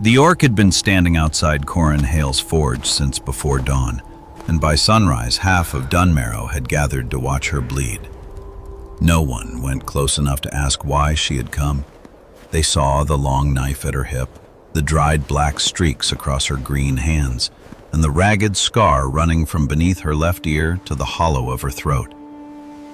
The orc had been standing outside Corin Hale's forge since before dawn, and by sunrise half of Dunmarrow had gathered to watch her bleed. No one went close enough to ask why she had come. They saw the long knife at her hip, the dried black streaks across her green hands, and the ragged scar running from beneath her left ear to the hollow of her throat.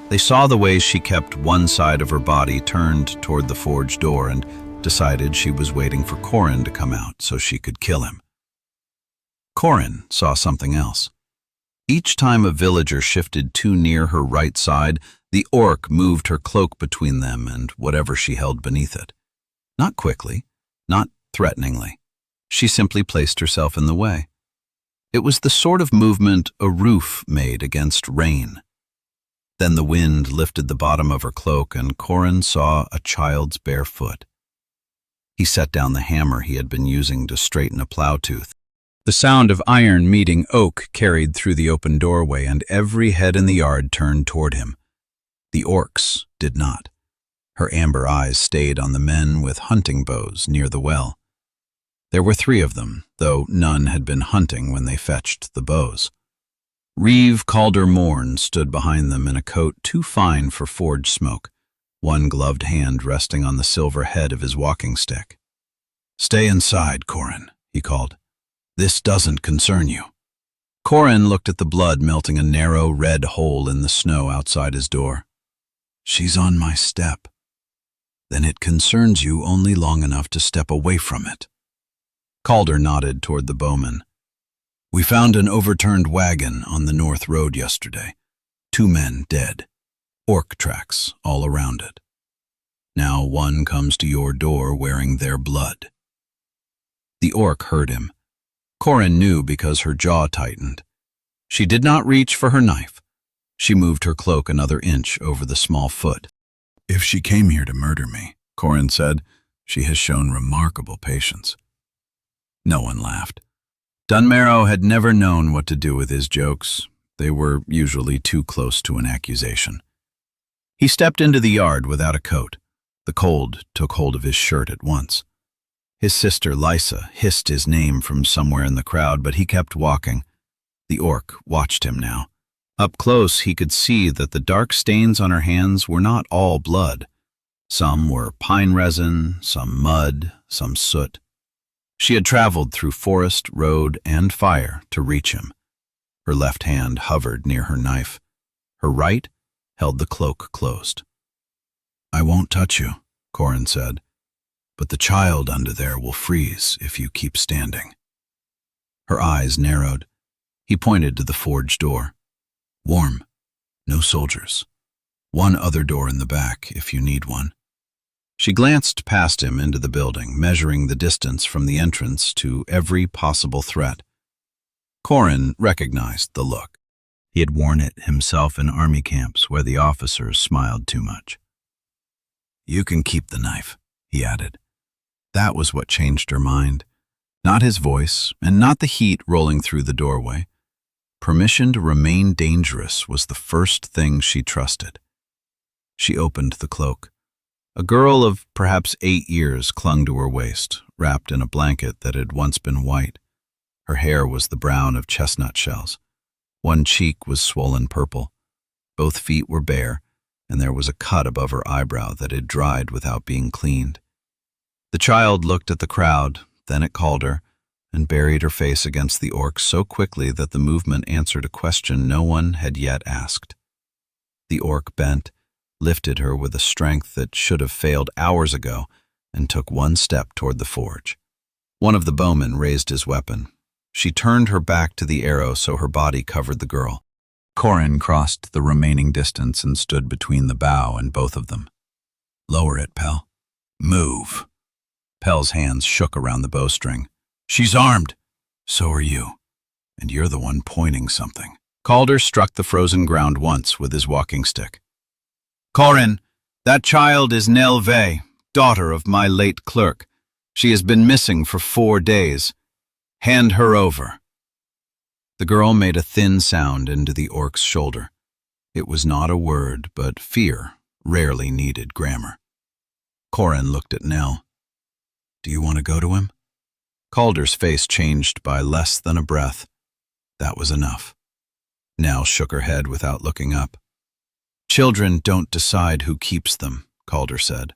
They saw the way she kept one side of her body turned toward the forge door and decided she was waiting for Corin to come out so she could kill him. Corin saw something else. Each time a villager shifted too near her right side, the orc moved her cloak between them and whatever she held beneath it. Not quickly, not threateningly. She simply placed herself in the way. It was the sort of movement a roof made against rain. Then the wind lifted the bottom of her cloak and Corin saw a child's bare foot. He set down the hammer he had been using to straighten a plow tooth. The sound of iron meeting oak carried through the open doorway, and every head in the yard turned toward him. The orc's did not. Her amber eyes stayed on the men with hunting bows near the well. There were 3 of them, though none had been hunting when they fetched the bows. Reeve Calder Morn stood behind them in a coat too fine for forge smoke, one gloved hand resting on the silver head of his walking stick. "Stay inside, Corin," he called. "This doesn't concern you." Corin looked at the blood melting a narrow red hole in the snow outside his door. "She's on my step. Then it concerns you only long enough to step away from it." Calder nodded toward the bowman. "We found an overturned wagon on the north road yesterday. 2 men dead. Orc tracks all around it. Now one comes to your door wearing their blood." The orc heard him. Corin knew because her jaw tightened. She did not reach for her knife. She moved her cloak another inch over the small foot. "If she came here to murder me," Corin said, "she has shown remarkable patience." No one laughed. Dunmarrow had never known what to do with his jokes. They were usually too close to an accusation. He stepped into the yard without a coat. The cold took hold of his shirt at once. His sister Lysa hissed his name from somewhere in the crowd, but he kept walking. The orc watched him now. Up close he could see that the dark stains on her hands were not all blood. Some were pine resin, some mud, some soot. She had traveled through forest, road, and fire to reach him. Her left hand hovered near her knife. Her right held the cloak closed. "I won't touch you," Corin said, "but the child under there will freeze if you keep standing." Her eyes narrowed. He pointed to the forge door. "Warm. No soldiers. One other door in the back if you need one." She glanced past him into the building, measuring the distance from the entrance to every possible threat. Corin recognized the look. He had worn it himself in army camps where the officers smiled too much. "You can keep the knife," he added. That was what changed her mind. Not his voice, and not the heat rolling through the doorway. Permission to remain dangerous was the first thing she trusted. She opened the cloak. A girl of perhaps 8 years clung to her waist, wrapped in a blanket that had once been white. Her hair was the brown of chestnut shells. One cheek was swollen purple. Both feet were bare, and there was a cut above her eyebrow that had dried without being cleaned. The child looked at the crowd, then at Calder, and buried her face against the orc so quickly that the movement answered a question no one had yet asked. The orc bent, lifted her with a strength that should have failed hours ago, and took one step toward the forge. One of the bowmen raised his weapon. She turned her back to the arrow so her body covered the girl. Corin crossed the remaining distance and stood between the bow and both of them. "Lower it, Pell." "Move." Pell's hands shook around the bowstring. "She's armed." "So are you. And you're the one pointing something." Calder struck the frozen ground once with his walking stick. "Corin, that child is Nell Vey, daughter of my late clerk. She has been missing for 4 days. Hand her over." The girl made a thin sound into the orc's shoulder. It was not a word, but fear rarely needed grammar. Corin looked at Nell. "Do you want to go to him?" Calder's face changed by less than a breath. That was enough. Nell shook her head without looking up. Children don't decide who keeps them, Calder said.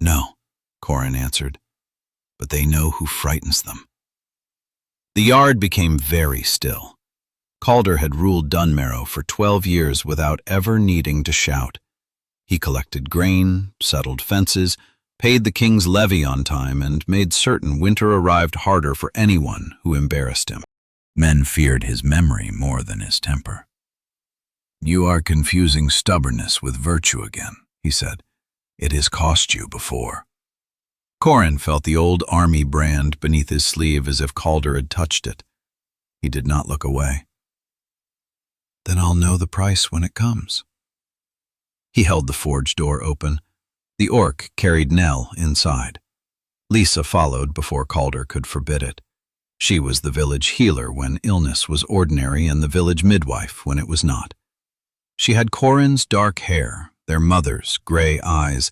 No, Corin answered, but they know who frightens them. The yard became very still. Calder had ruled Dunmarrow for 12 years without ever needing to shout. He collected grain, settled fences, paid the king's levy on time, and made certain winter arrived harder for anyone who embarrassed him. Men feared his memory more than his temper. You are confusing stubbornness with virtue again, he said. It has cost you before. Corin felt the old army brand beneath his sleeve as if Calder had touched it. He did not look away. Then I'll know the price when it comes. He held the forge door open. The orc carried Nell inside. Lisa followed before Calder could forbid it. She was the village healer when illness was ordinary and the village midwife when it was not. She had Corin's dark hair, their mother's gray eyes,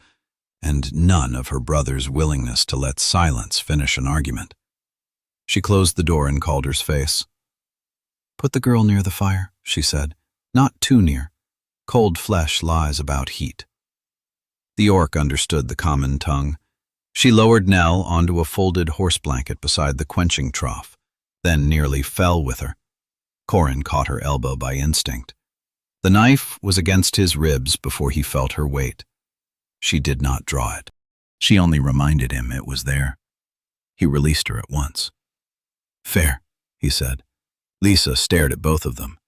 and none of her brother's willingness to let silence finish an argument. She closed the door in Calder's face. Put the girl near the fire, she said. Not too near. Cold flesh lies about heat. The orc understood the common tongue. She lowered Nell onto a folded horse blanket beside the quenching trough, then nearly fell with her. Corin caught her elbow by instinct. The knife was against his ribs before he felt her weight. She did not draw it. She only reminded him it was there. He released her at once. Fair, he said. Lisa stared at both of them.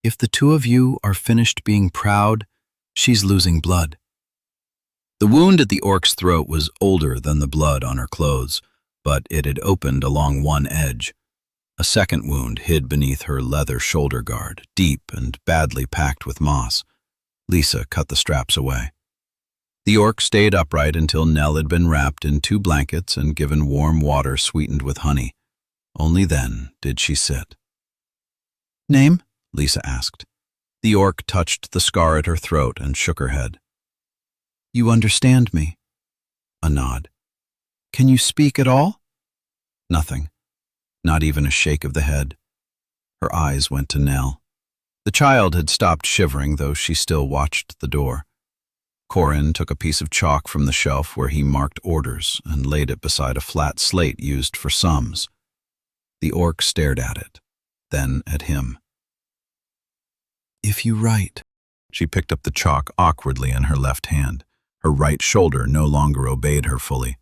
If the two of you are finished being proud, she's losing blood. The wound at the orc's throat was older than the blood on her clothes, but it had opened along one edge. A second wound hid beneath her leather shoulder guard, deep and badly packed with moss. Lisa cut the straps away. The orc stayed upright until Nell had been wrapped in 2 blankets and given warm water sweetened with honey. Only then did she sit. Name? Lisa asked. The orc touched the scar at her throat and shook her head. You understand me? A nod. Can you speak at all? Nothing. Not even a shake of the head. Her eyes went to Nell. The child had stopped shivering, though she still watched the door. Corin took a piece of chalk from the shelf where he marked orders and laid it beside a flat slate used for sums. The orc stared at it, then at him. If you write. She picked up the chalk awkwardly in her left hand. Her right shoulder no longer obeyed her fully.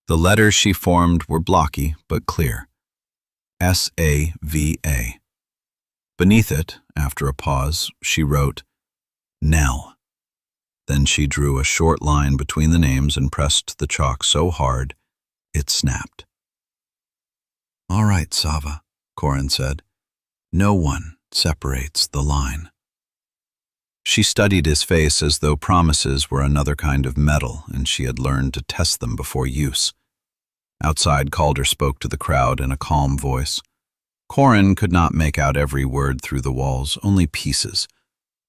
The letters she formed were blocky but clear. S-A-V-A. Beneath it, after a pause, she wrote, Nell. Then she drew a short line between the names and pressed the chalk so hard, it snapped. All right, Sava, Corin said. No one separates the line. She studied his face as though promises were another kind of metal and she had learned to test them before use. Outside, Calder spoke to the crowd in a calm voice. Corin could not make out every word through the walls, only pieces.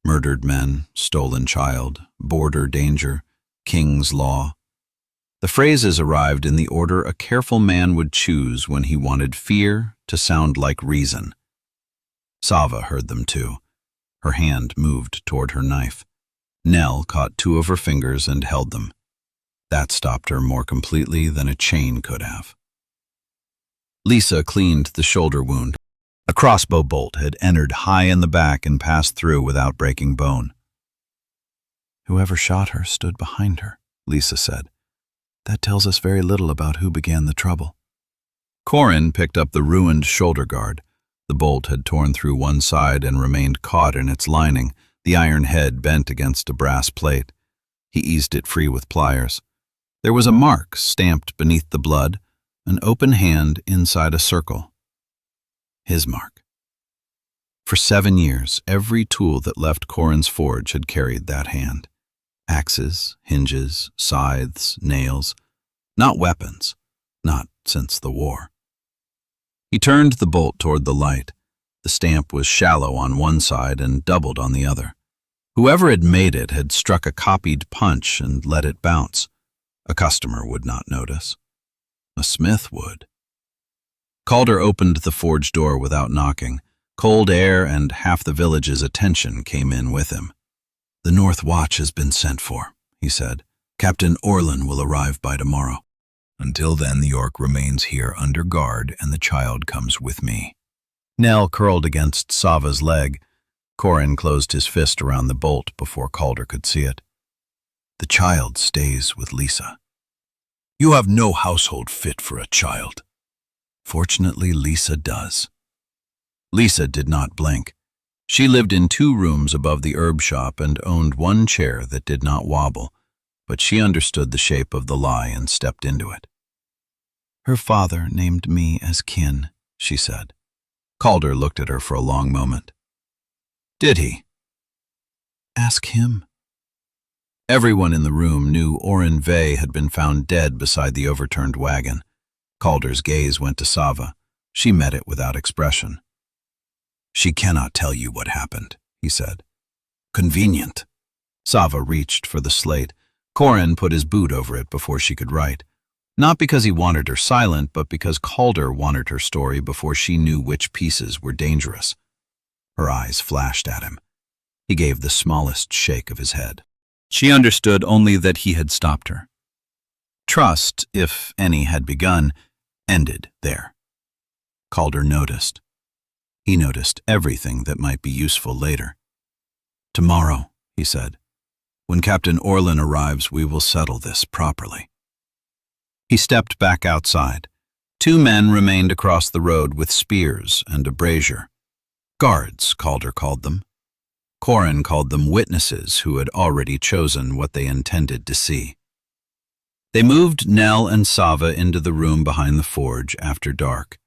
Murdered men, stolen child, border danger, king's law. The phrases arrived in the order a careful man would choose when he wanted fear to sound like reason. Sava heard them too. Her hand moved toward her knife. Nell caught 2 of her fingers and held them. That stopped her more completely than a chain could have. Lisa cleaned the shoulder wound. A crossbow bolt had entered high in the back and passed through without breaking bone. Whoever shot her stood behind her, Lisa said. That tells us very little about who began the trouble. Corin picked up the ruined shoulder guard. The bolt had torn through one side and remained caught in its lining, the iron head bent against a brass plate. He eased it free with pliers. There was a mark stamped beneath the blood, an open hand inside a circle. His mark. For 7 years, every tool that left Corin's forge had carried that hand. Axes, hinges, scythes, nails. Not weapons. Not since the war. He turned the bolt toward the light. The stamp was shallow on one side and doubled on the other. Whoever had made it had struck a copied punch and let it bounce. A customer would not notice. A smith would. Calder opened the forge door without knocking. Cold air and half the village's attention came in with him. "The North Watch has been sent for," he said. "Captain Orlin will arrive by tomorrow. Until then, the York remains here under guard and the child comes with me." Nell curled against Sava's leg. Corin closed his fist around the bolt before Calder could see it. "The child stays with Lisa." "You have no household fit for a child." "Fortunately, Lisa does." Lisa did not blink. She lived in 2 rooms above the herb shop and owned 1 chair that did not wobble, but she understood the shape of the lie and stepped into it. "Her father named me as kin," she said. Calder looked at her for a long moment. "Did he?" "Ask him." Everyone in the room knew Orin Vey had been found dead beside the overturned wagon. Calder's gaze went to Sava. She met it without expression. "She cannot tell you what happened," he said. "Convenient." Sava reached for the slate. Corin put his boot over it before she could write. Not because he wanted her silent, but because Calder wanted her story before she knew which pieces were dangerous. Her eyes flashed at him. He gave the smallest shake of his head. She understood only that he had stopped her. Trust, if any had begun, ended there. Calder noticed. He noticed everything that might be useful later. "Tomorrow," he said. "When Captain Orlin arrives, we will settle this properly." He stepped back outside. 2 men remained across the road with spears and a brazier. Guards, Calder called them. Corin called them witnesses who had already chosen what they intended to see. They moved Nell and Sava into the room behind the forge after dark.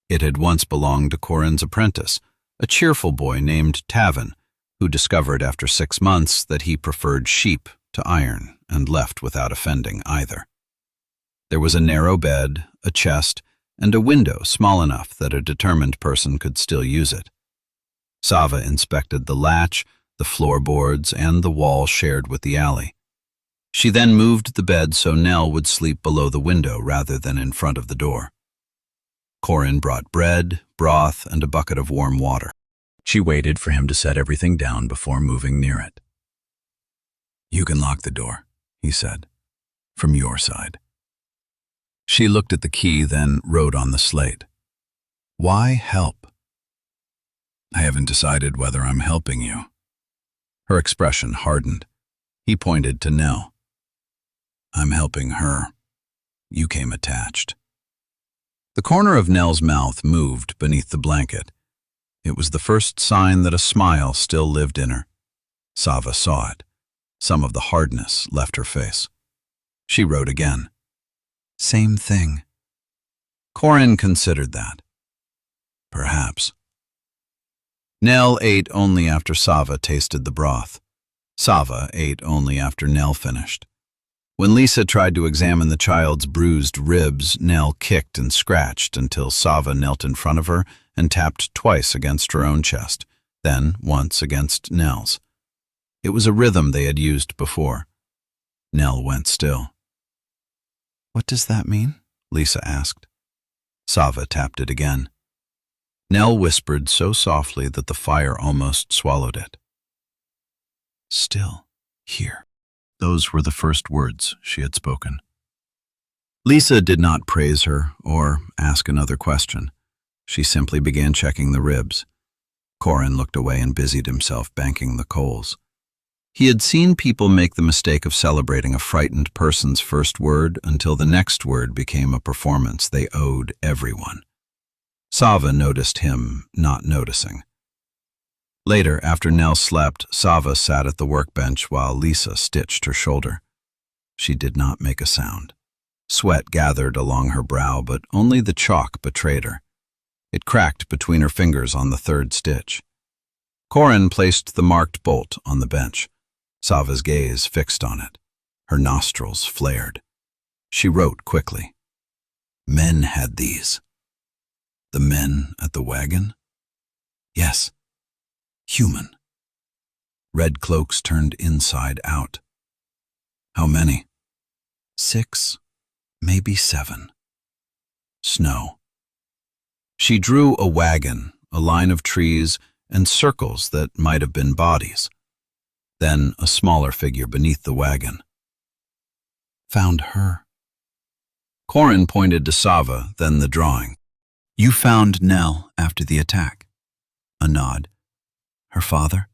It had once belonged to Corin's apprentice, a cheerful boy named Tavin, who discovered after 6 months that he preferred sheep to iron and left without offending either. There was a narrow bed, a chest, and a window small enough that a determined person could still use it. Sava inspected the latch, the floorboards, and the wall shared with the alley. She then moved the bed so Nell would sleep below the window rather than in front of the door. Corin brought bread, broth, and a bucket of warm water. She waited for him to set everything down before moving near it. "You can lock the door," he said, "from your side." She looked at the key, then wrote on the slate. "Why help?" "I haven't decided whether I'm helping you." Her expression hardened. He pointed to Nell. "I'm helping her. You came attached." The corner of Nell's mouth moved beneath the blanket. It was the first sign that a smile still lived in her. Sava saw it. Some of the hardness left her face. She wrote again. "Same thing." Corin considered that. Perhaps. Nell ate only after Sava tasted the broth. Sava ate only after Nell finished. When Lisa tried to examine the child's bruised ribs, Nell kicked and scratched until Sava knelt in front of her and tapped twice against her own chest, then once against Nell's. It was a rhythm they had used before. Nell went still. "What does that mean?" Lisa asked. Sava tapped it again. Nell whispered so softly that the fire almost swallowed it. "Still here." Those were the first words she had spoken. Lisa did not praise her or ask another question. She simply began checking the ribs. Corin looked away and busied himself banking the coals. He had seen people make the mistake of celebrating a frightened person's first word until the next word became a performance they owed everyone. Sava noticed him not noticing. Later, after Nell slept, Sava sat at the workbench while Lisa stitched her shoulder. She did not make a sound. Sweat gathered along her brow, but only the chalk betrayed her. It cracked between her fingers on the 3rd stitch. Corin placed the marked bolt on the bench. Sava's gaze fixed on it. Her nostrils flared. She wrote quickly. "Men had these." "The men at the wagon?" "Yes. Human. Red cloaks turned inside out." "How many?" 6, maybe 7. "Snow." She drew a wagon, a line of trees, and circles that might have been bodies. Then a smaller figure beneath the wagon. Found her. Corin pointed to Sava, then the drawing. You found Nell after the attack. A nod. Her father?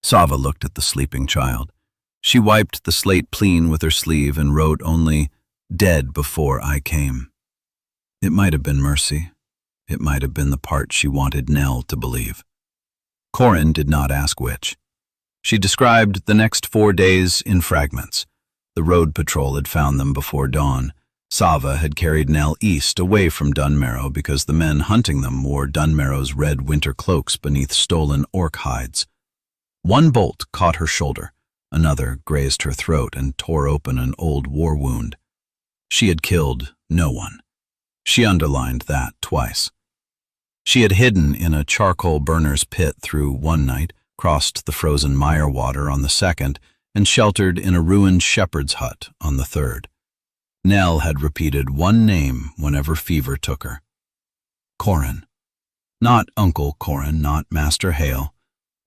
Sava looked at the sleeping child. She wiped the slate clean with her sleeve and wrote only, "Dead before I came." It might have been mercy. It might have been the part she wanted Nell to believe. Corin did not ask which. She described the next 4 days in fragments. The road patrol had found them before dawn. Sava had carried Nell east, away from Dunmarrow, because the men hunting them wore Dunmarrow's red winter cloaks beneath stolen orc hides. One bolt caught her shoulder. Another grazed her throat and tore open an old war wound. She had killed no one. She underlined that twice. She had hidden in a charcoal burner's pit through one night, crossed the frozen mire water on the second, and sheltered in a ruined shepherd's hut on the third. Nell had repeated one name whenever fever took her. Corin. Not Uncle Corin, not Master Hale.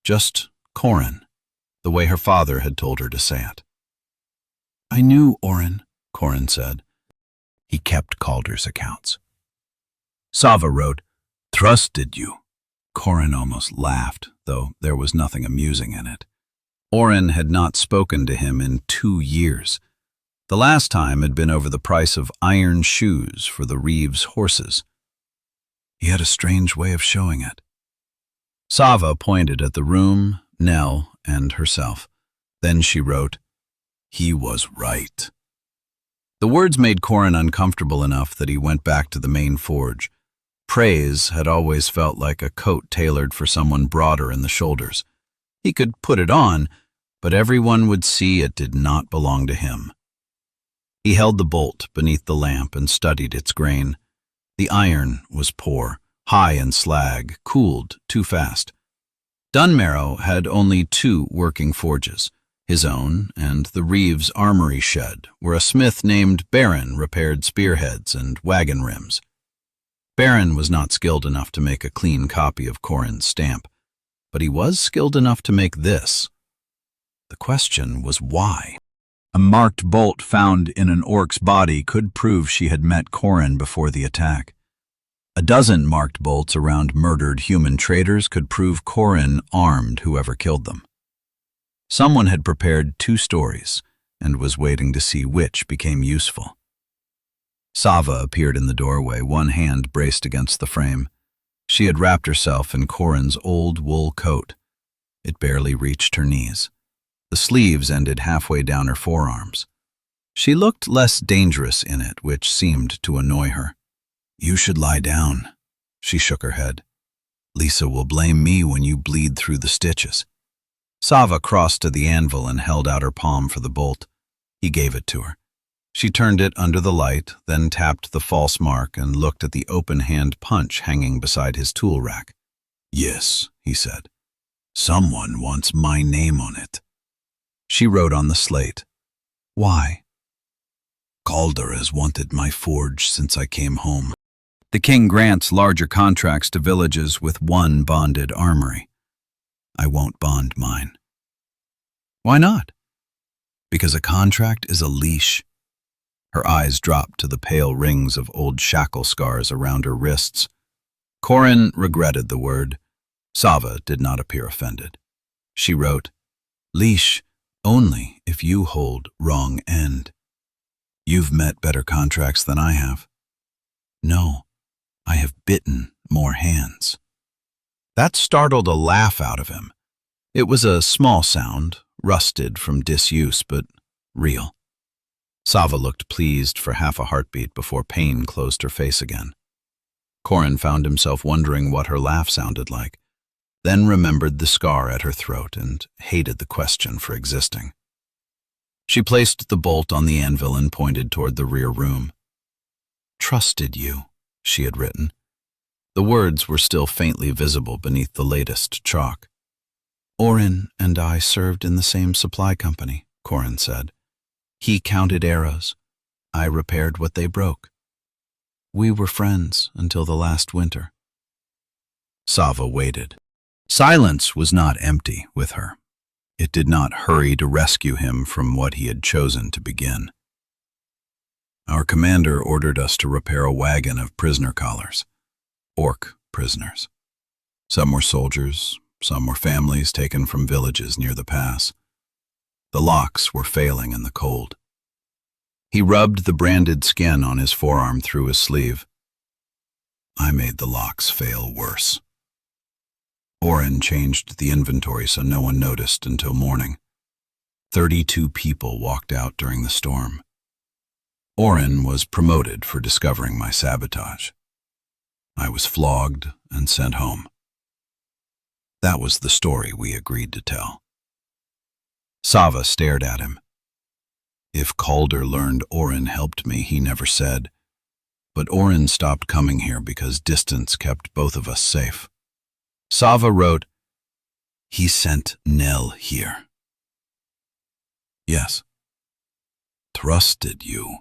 Just Corin, the way her father had told her to say it. I knew Orin, Corin said. He kept Calder's accounts. Sava wrote, Trusted you. Corin almost laughed, though there was nothing amusing in it. Orin had not spoken to him in 2 years. The last time had been over the price of iron shoes for the Reeves horses. He had a strange way of showing it. Sava pointed at the room, Nell, and herself. Then she wrote, He was right. The words made Corin uncomfortable enough that he went back to the main forge. Praise had always felt like a coat tailored for someone broader in the shoulders. He could put it on, but everyone would see it did not belong to him. He held the bolt beneath the lamp and studied its grain. The iron was poor, high in slag, cooled too fast. Dunmarrow had only 2 working forges, his own and the Reeves armory shed, where a smith named Baron repaired spearheads and wagon rims. Baron was not skilled enough to make a clean copy of Corin's stamp, but he was skilled enough to make this. The question was why? A marked bolt found in an orc's body could prove she had met Corin before the attack. A dozen marked bolts around murdered human traders could prove Corin armed whoever killed them. Someone had prepared 2 stories and was waiting to see which became useful. Sava appeared in the doorway, one hand braced against the frame. She had wrapped herself in Corin's old wool coat. It barely reached her knees. The sleeves ended halfway down her forearms. She looked less dangerous in it, which seemed to annoy her. You should lie down. She shook her head. Lisa will blame me when you bleed through the stitches. Sava crossed to the anvil and held out her palm for the bolt. He gave it to her. She turned it under the light, then tapped the false mark and looked at the open-hand punch hanging beside his tool rack. Yes, he said. Someone wants my name on it. She wrote on the slate. Why? Calder has wanted my forge since I came home. The king grants larger contracts to villages with 1 bonded armory. I won't bond mine. Why not? Because a contract is a leash. Her eyes dropped to the pale rings of old shackle scars around her wrists. Corin regretted the word. Sava did not appear offended. She wrote, Leash only if you hold wrong end. You've met better contracts than I have. No, I have bitten more hands. That startled a laugh out of him. It was a small sound, rusted from disuse, but real. Sava looked pleased for half a heartbeat before pain closed her face again. Corin found himself wondering what her laugh sounded like, then remembered the scar at her throat and hated the question for existing. She placed the bolt on the anvil and pointed toward the rear room. Trusted you, she had written. The words were still faintly visible beneath the latest chalk. Orin and I served in the same supply company, Corin said. He counted arrows. I repaired what they broke. We were friends until the last winter. Sava waited. Silence was not empty with her. It did not hurry to rescue him from what he had chosen to begin. Our commander ordered us to repair a wagon of prisoner collars, orc prisoners. Some were soldiers, some were families taken from villages near the pass. The locks were failing in the cold. He rubbed the branded skin on his forearm through his sleeve. I made the locks fail worse. Corin changed the inventory so no one noticed until morning. 32 people walked out during the storm. Corin was promoted for discovering my sabotage. I was flogged and sent home. That was the story we agreed to tell. Sava stared at him. If Calder learned Corin helped me, he never said. But Corin stopped coming here because distance kept both of us safe. Sava wrote, "He sent Nell here." Yes. Trusted you.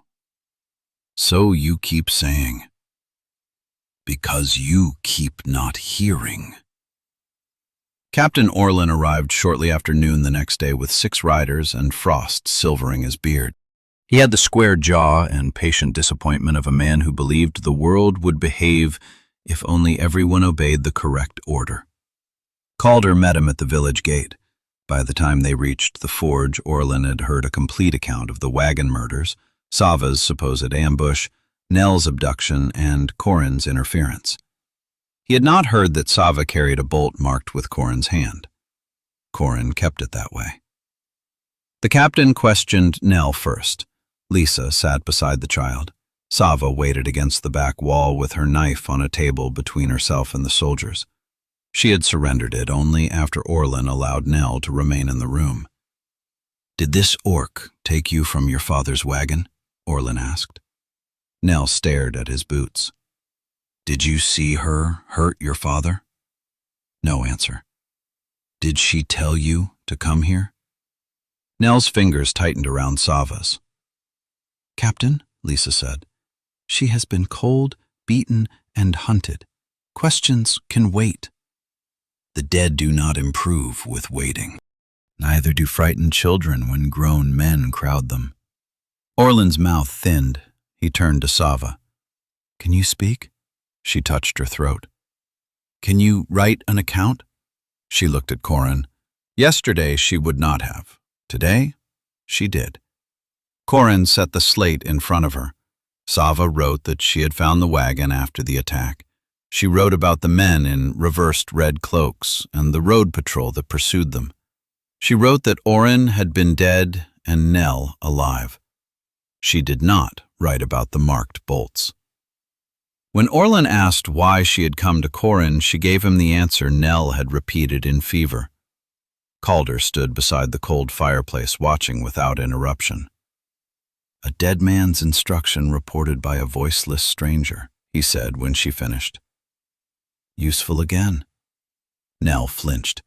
So you keep saying. Because you keep not hearing. Captain Orlin arrived shortly after noon the next day with 6 riders and frost silvering his beard. He had the square jaw and patient disappointment of a man who believed the world would behave if only everyone obeyed the correct order. Calder met him at the village gate. By the time they reached the forge, Orlin had heard a complete account of the wagon murders, Sava's supposed ambush, Nell's abduction, and Corin's interference. He had not heard that Sava carried a bolt marked with Corin's hand. Corin kept it that way. The captain questioned Nell first. Lisa sat beside the child. Sava waited against the back wall with her knife on a table between herself and the soldiers. She had surrendered it only after Orlin allowed Nell to remain in the room. "Did this orc take you from your father's wagon?" Orlin asked. Nell stared at his boots. "Did you see her hurt your father?" No answer. "Did she tell you to come here?" Nell's fingers tightened around Sava's. "Captain," Lisa said, "she has been cold, beaten, and hunted. Questions can wait." "The dead do not improve with waiting. Neither do frightened children when grown men crowd them." Orlin's mouth thinned. He turned to Sava. "Can you speak?" She touched her throat. "Can you write an account?" She looked at Corin. Yesterday she would not have. Today, she did. Corin set the slate in front of her. Sava wrote that she had found the wagon after the attack. She wrote about the men in reversed red cloaks and the road patrol that pursued them. She wrote that Corin had been dead and Nell alive. She did not write about the marked bolts. When Orlin asked why she had come to Corin, she gave him the answer Nell had repeated in fever. Calder stood beside the cold fireplace, watching without interruption. "A dead man's instruction reported by a voiceless stranger," he said when she finished. "Useful again." Nell flinched.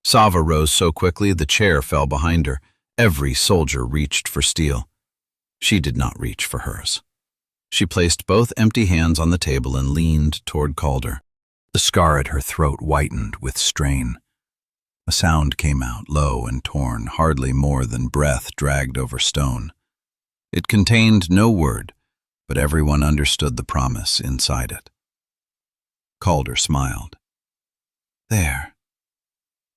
Sava rose so quickly the chair fell behind her. Every soldier reached for steel. She did not reach for hers. She placed both empty hands on the table and leaned toward Calder. The scar at her throat whitened with strain. A sound came out, low and torn, hardly more than breath dragged over stone. It contained no word, but everyone understood the promise inside it. Calder smiled. "There.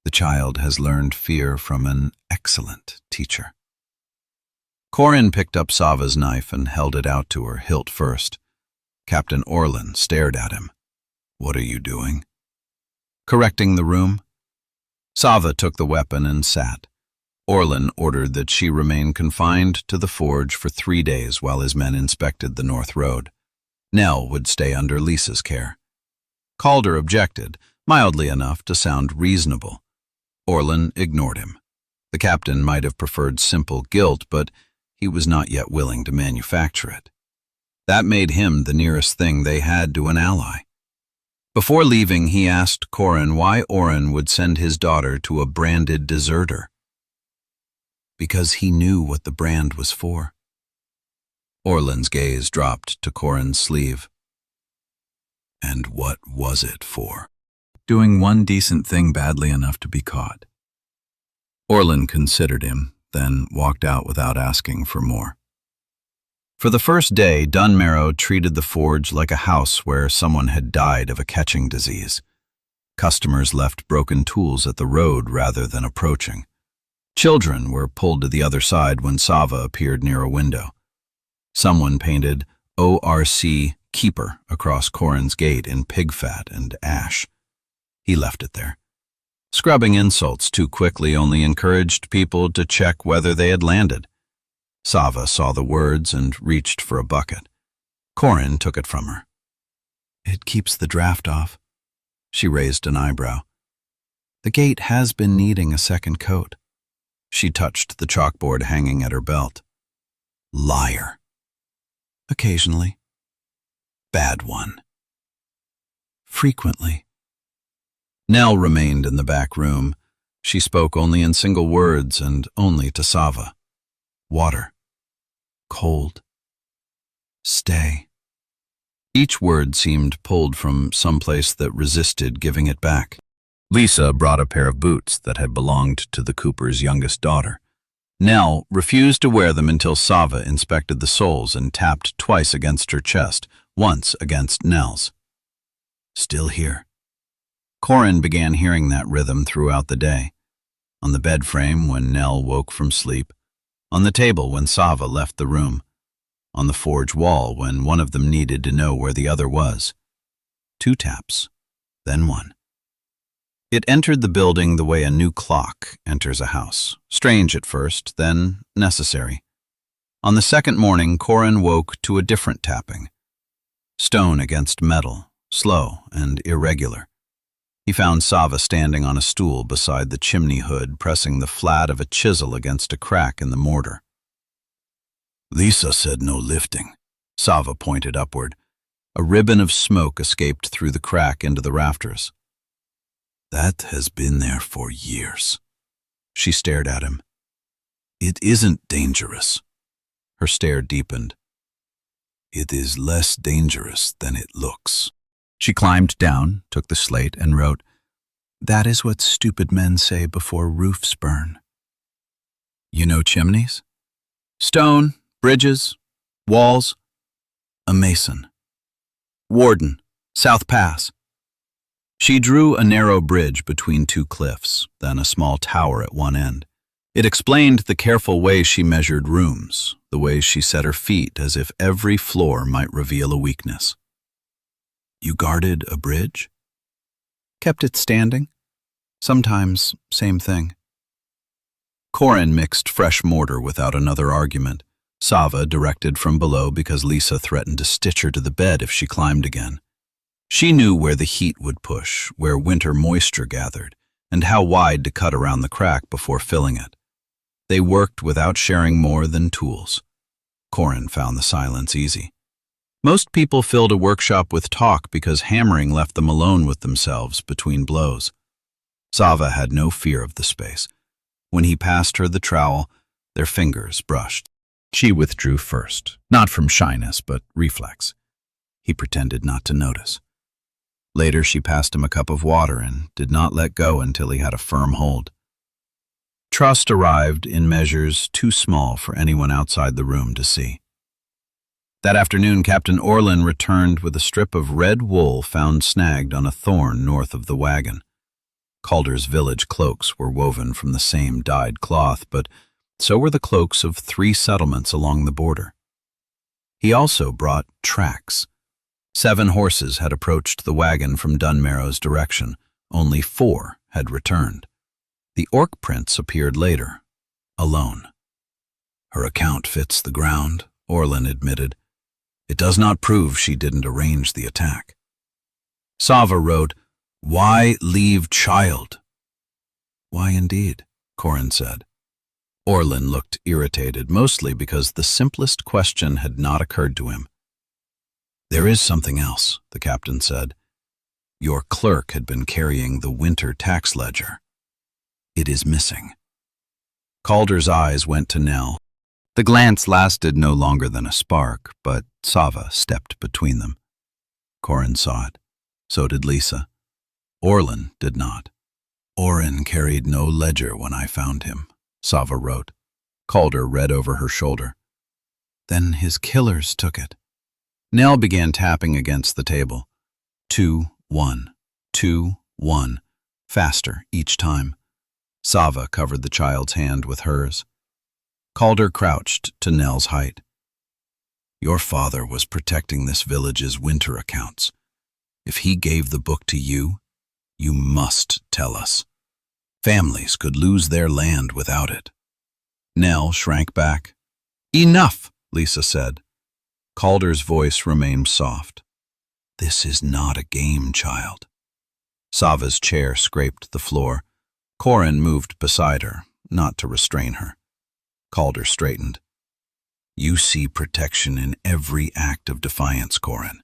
The child has learned fear from an excellent teacher." Corin picked up Sava's knife and held it out to her, hilt first. Captain Orlin stared at him. "What are you doing?" "Correcting the room." Sava took the weapon and sat. Orlin ordered that she remain confined to the forge for 3 days while his men inspected the North Road. Nell would stay under Lisa's care. Calder objected, mildly enough to sound reasonable. Orlin ignored him. The captain might have preferred simple guilt, but he was not yet willing to manufacture it. That made him the nearest thing they had to an ally. Before leaving, he asked Corin why Orlin would send his daughter to a branded deserter. Because he knew what the brand was for. Orlin's gaze dropped to Corin's sleeve. And what was it for? doing one decent thing badly enough to be caught. Orlin considered him, then walked out without asking for more. For the first day, Dunmarrow treated the forge like a house where someone had died of a catching disease. Customers left broken tools at the road rather than approaching. Children were pulled to the other side when Sava appeared near a window. Someone painted ORC Keeper across Corin's gate in pig fat and ash. He left it there. Scrubbing insults too quickly only encouraged people to check whether they had landed. Sava saw the words and reached for a bucket. Corin took it from her. "It keeps the draft off." She raised an eyebrow. "The gate has been needing a second coat." She touched the chalkboard hanging at her belt. "Liar." "Occasionally." "Bad one." "Frequently." Nell remained in the back room. She spoke only in single words and only to Sava. "Water. Cold. Stay." Each word seemed pulled from someplace that resisted giving it back. Lisa brought a pair of boots that had belonged to the Cooper's youngest daughter. Nell refused to wear them until Sava inspected the soles and tapped twice against her chest, once against Nell's. "Still here." Corin began hearing that rhythm throughout the day. On the bed frame when Nell woke from sleep, on the table when Sava left the room, on the forge wall when one of them needed to know where the other was. 2 taps, then 1. It entered the building the way a new clock enters a house. Strange at first, then necessary. On the second morning, Corin woke to a different tapping. Stone against metal, slow and irregular. He found Sava standing on a stool beside the chimney hood, pressing the flat of a chisel against a crack in the mortar. "Lisa said no lifting." Sava pointed upward. A ribbon of smoke escaped through the crack into the rafters. "That has been there for years." She stared at him. "It isn't dangerous." Her stare deepened. "It is less dangerous than it looks." She climbed down, took the slate, and wrote, "That is what stupid men say before roofs burn." "You know chimneys?" "Stone, bridges, walls." "A mason." "Warden, South Pass." She drew a narrow bridge between 2 cliffs, then a small tower at one end. It explained the careful way she measured rooms, the way she set her feet as if every floor might reveal a weakness. "You guarded a bridge?" "Kept it standing. Sometimes, same thing." Corin mixed fresh mortar without another argument. Sava directed from below because Lisa threatened to stitch her to the bed if she climbed again. She knew where the heat would push, where winter moisture gathered, and how wide to cut around the crack before filling it. They worked without sharing more than tools. Corin found the silence easy. Most people filled a workshop with talk because hammering left them alone with themselves between blows. Sava had no fear of the space. When he passed her the trowel, their fingers brushed. She withdrew first, not from shyness but reflex. He pretended not to notice. Later she passed him a cup of water and did not let go until he had a firm hold. Trust arrived in measures too small for anyone outside the room to see. That afternoon, Captain Orlin returned with a strip of red wool found snagged on a thorn north of the wagon. Calder's village cloaks were woven from the same dyed cloth, but so were the cloaks of 3 settlements along the border. He also brought tracks. 7 horses had approached the wagon from Dunmarrow's direction. Only 4 had returned. The orc prince appeared later, alone. "Her account fits the ground," Orlin admitted. "It does not prove she didn't arrange the attack." Sava wrote, "Why leave child?" "Why indeed?" Corin said. Orlin looked irritated, mostly because the simplest question had not occurred to him. "There is something else," the captain said. "Your clerk had been carrying the winter tax ledger. It is missing." Calder's eyes went to Nell. The glance lasted no longer than a spark, but Sava stepped between them. Corin saw it. So did Lisa. Orlin did not. Orin carried no ledger when I found him, Sava wrote. Calder read over her shoulder. Then his killers took it. Nell began tapping against the table. 2, 1, 2, 1, faster each time. Sava covered the child's hand with hers. Calder crouched to Nell's height. Your father was protecting this village's winter accounts. If he gave the book to you, you must tell us. Families could lose their land without it. Nell shrank back. Enough, Lisa said. Calder's voice remained soft. This is not a game, child. Sava's chair scraped the floor. Corin moved beside her, not to restrain her. Calder straightened. You see protection in every act of defiance, Corin,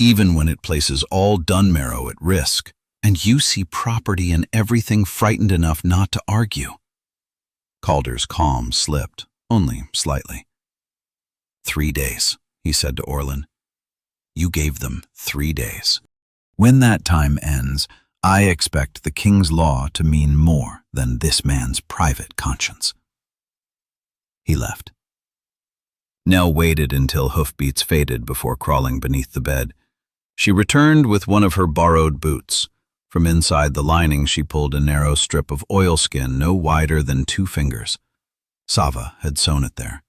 even when it places all Dunmarrow at risk, and you see property in everything frightened enough not to argue. Calder's calm slipped, only slightly. 3 days, he said to Orlin. You gave them 3 days. When that time ends, I expect the king's law to mean more than this man's private conscience. He left. Nell waited until hoofbeats faded before crawling beneath the bed. She returned with one of her borrowed boots. From inside the lining she pulled a narrow strip of oilskin no wider than 2 fingers. Sava had sewn it there.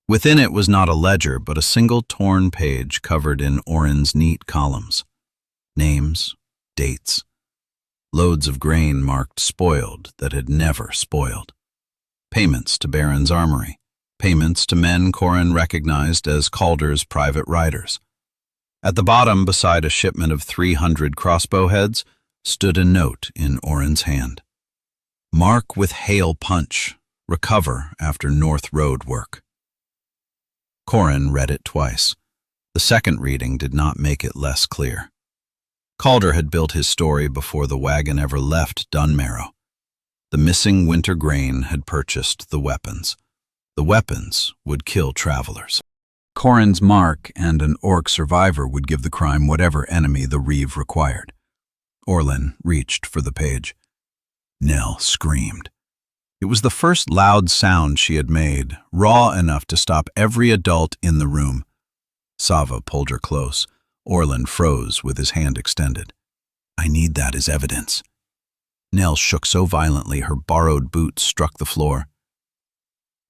Within it was not a ledger, but a single torn page covered in Orin's neat columns. Names, dates. Loads of grain marked spoiled that had never spoiled. Payments to Baron's armory. Payments to men Corin recognized as Calder's private riders. At the bottom, beside a shipment of 300 crossbow heads, stood a note in Orin's hand. Mark with Hale punch. Recover after North Road work. Corin read it twice. The second reading did not make it less clear. Calder had built his story before the wagon ever left Dunmarrow. The missing winter grain had purchased the weapons. The weapons would kill travelers. Corin's mark and an orc survivor would give the crime whatever enemy the reeve required. Orlin reached for the page. Nell screamed. It was the first loud sound she had made, raw enough to stop every adult in the room. Sava pulled her close. Orlin froze with his hand extended. I need that as evidence. Nell shook so violently her borrowed boots struck the floor.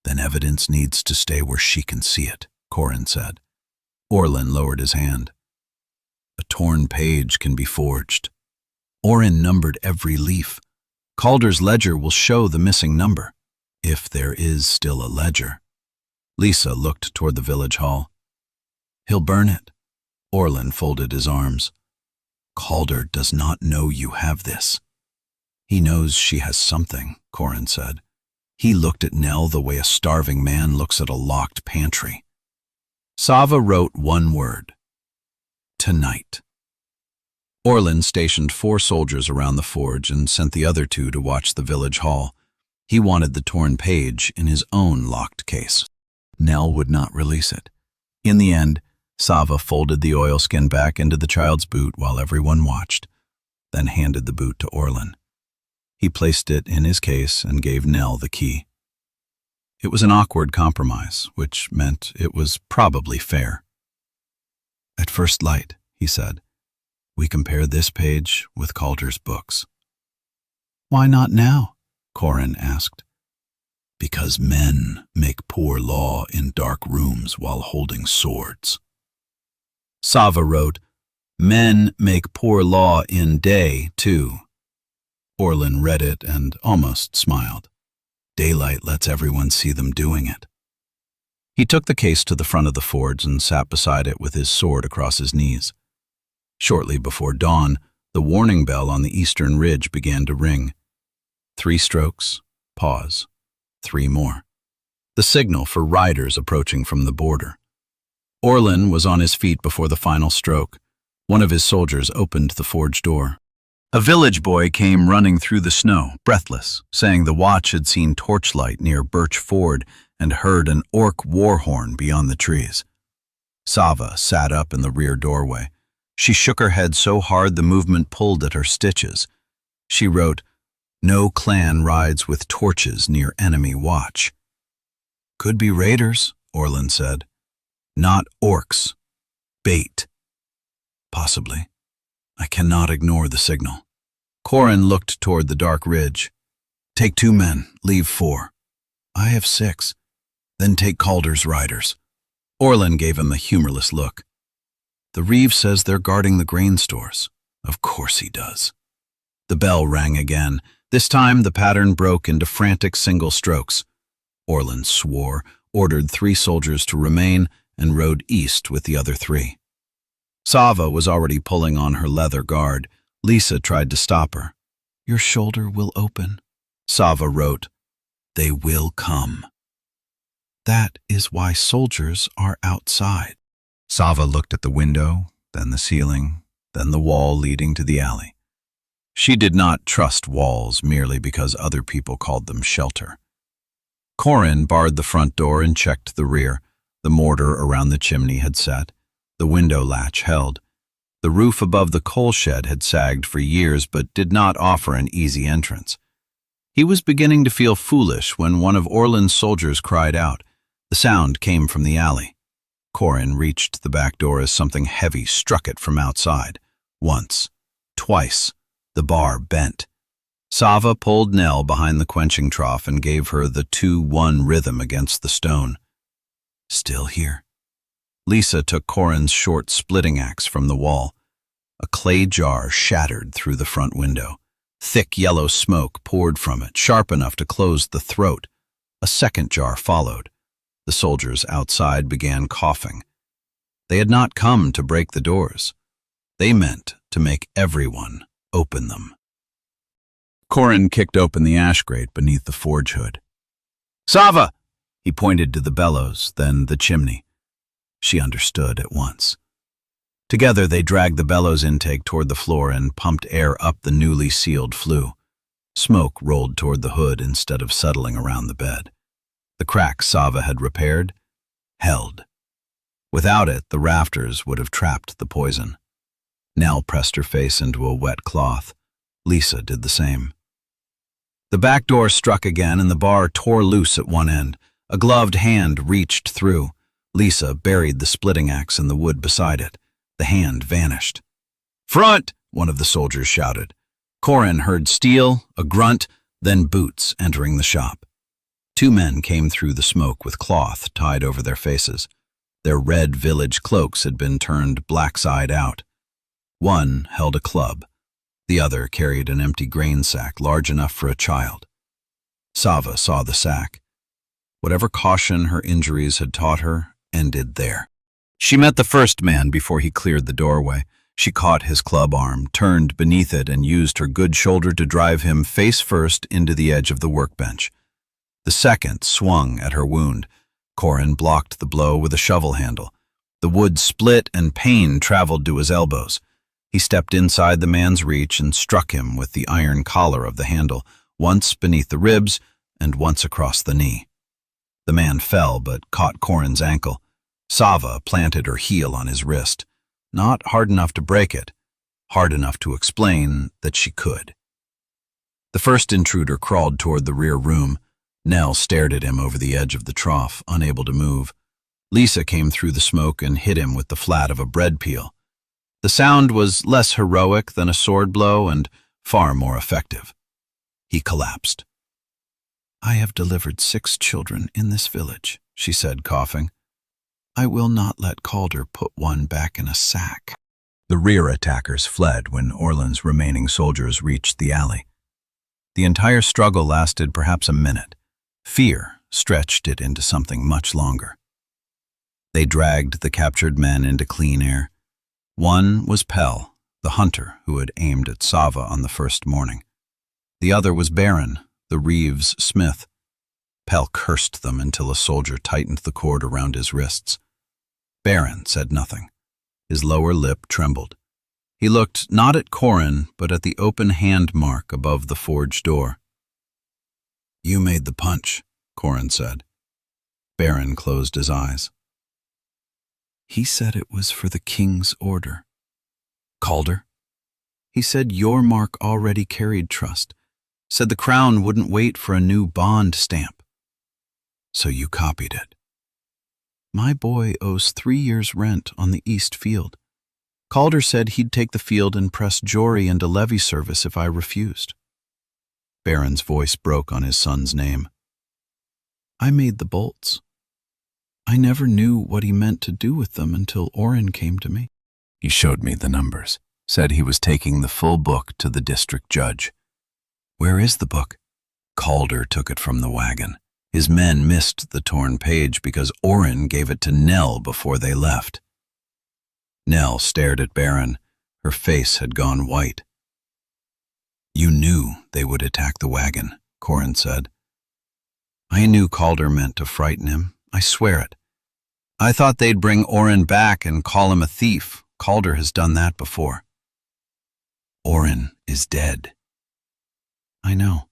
Then evidence needs to stay where she can see it, Corin said. Orlin lowered his hand. A torn page can be forged. Orin numbered every leaf. Calder's ledger will show the missing number, if there is still a ledger. Lisa looked toward the village hall. He'll burn it. Orlin folded his arms. Calder does not know you have this. He knows she has something, Corin said. He looked at Nell the way a starving man looks at a locked pantry. Sava wrote one word. Tonight. Orlin stationed 4 soldiers around the forge and sent the other 2 to watch the village hall. He wanted the torn page in his own locked case. Nell would not release it. In the end, Sava folded the oilskin back into the child's boot while everyone watched, then handed the boot to Orlin. He placed it in his case and gave Nell the key. It was an awkward compromise, which meant it was probably fair. At first light, he said, we compare this page with Calder's books. Why not now? Corin asked. Because men make poor law in dark rooms while holding swords. Sava wrote, men make poor law in day, too. Orlin read it and almost smiled. Daylight lets everyone see them doing it. He took the case to the front of the forge and sat beside it with his sword across his knees. Shortly before dawn, the warning bell on the eastern ridge began to ring. 3 strokes, pause, 3 more. The signal for riders approaching from the border. Orlin was on his feet before the final stroke. One of his soldiers opened the forge door. A village boy came running through the snow, breathless, saying the watch had seen torchlight near Birch Ford and heard an orc war horn beyond the trees. Sava sat up in the rear doorway. She shook her head so hard the movement pulled at her stitches. She wrote, "No clan rides with torches near enemy watch." "Could be raiders," Orlin said. "Not orcs. Bait." "Possibly. I cannot ignore the signal." Corin looked toward the dark ridge. "Take 2 men, leave 4. I have 6. Then take Calder's riders." Orlin gave him a humorless look. "The Reeve says they're guarding the grain stores." "Of course he does." The bell rang again. This time the pattern broke into frantic single strokes. Orlin swore, ordered 3 soldiers to remain, and rode east with the other 3. Sava was already pulling on her leather guard. Lisa tried to stop her. "Your shoulder will open." Sava wrote, "They will come. That is why soldiers are outside." Sava looked at the window, then the ceiling, then the wall leading to the alley. She did not trust walls merely because other people called them shelter. Corin barred the front door and checked the rear. The mortar around the chimney had set. The window latch held. The roof above the coal shed had sagged for years but did not offer an easy entrance. He was beginning to feel foolish when one of Orlin's soldiers cried out. The sound came from the alley. Corin reached the back door as something heavy struck it from outside. Once, twice, the bar bent. Sava pulled Nell behind the quenching trough and gave her the 2-1 rhythm against the stone. "Still here." Lisa took Corin's short splitting axe from the wall. A clay jar shattered through the front window. Thick yellow smoke poured from it, sharp enough to close the throat. A second jar followed. The soldiers outside began coughing. They had not come to break the doors. They meant to make everyone open them. Corin kicked open the ash grate beneath the forge hood. "Sava!" He pointed to the bellows, then the chimney. She understood at once. Together they dragged the bellows intake toward the floor and pumped air up the newly sealed flue. Smoke rolled toward the hood instead of settling around the bed. The crack Sava had repaired held. Without it, the rafters would have trapped the poison. Nell pressed her face into a wet cloth. Lisa did the same. The back door struck again and the bar tore loose at one end. A gloved hand reached through. Lisa buried the splitting axe in the wood beside it. The hand vanished. "Front!" one of the soldiers shouted. Corin heard steel, a grunt, then boots entering the shop. 2 men came through the smoke with cloth tied over their faces. Their red village cloaks had been turned black side out. One held a club. The other carried an empty grain sack large enough for a child. Sava saw the sack. Whatever caution her injuries had taught her ended there. She met the first man before he cleared the doorway. She caught his club arm, turned beneath it, and used her good shoulder to drive him face first into the edge of the workbench. The second swung at her wound. Corin blocked the blow with a shovel handle. The wood split and pain traveled to his elbows. He stepped inside the man's reach and struck him with the iron collar of the handle, once beneath the ribs and once across the knee. The man fell but caught Corin's ankle. Sava planted her heel on his wrist. Not hard enough to break it, hard enough to explain that she could. The first intruder crawled toward the rear room. Nell stared at him over the edge of the trough, unable to move. Lisa came through the smoke and hit him with the flat of a bread peel. The sound was less heroic than a sword blow and far more effective. He collapsed. "I have delivered 6 children in this village," she said, coughing. "I will not let Calder put one back in a sack." The rear attackers fled when Orlin's remaining soldiers reached the alley. The entire struggle lasted perhaps a minute. Fear stretched it into something much longer. They dragged the captured men into clean air. One was Pell, the hunter who had aimed at Sava on the first morning. The other was Baron, the Reeves smith. Pell cursed them until a soldier tightened the cord around his wrists. Baron said nothing. His lower lip trembled. He looked not at Corin, but at the open hand mark above the forge door. "You made the punch," Corin said. Baron closed his eyes. "He said it was for the king's order." Calder? He said your mark already carried trust. Said the Crown wouldn't wait for a new bond stamp. So you copied it. My boy owes 3 years' rent on the East Field. Calder said he'd take the field and press Jory into levy service if I refused. Baron's voice broke on his son's name. I made the bolts. I never knew what he meant to do with them until Orin came to me. He showed me the numbers, said he was taking the full book to the district judge. Where is the book? Calder took it from the wagon. His men missed the torn page because Orin gave it to Nell before they left. Nell stared at Baron. Her face had gone white. You knew they would attack the wagon, Corin said. I knew Calder meant to frighten him. I swear it. I thought they'd bring Orin back and call him a thief. Calder has done that before. Orin is dead. I know.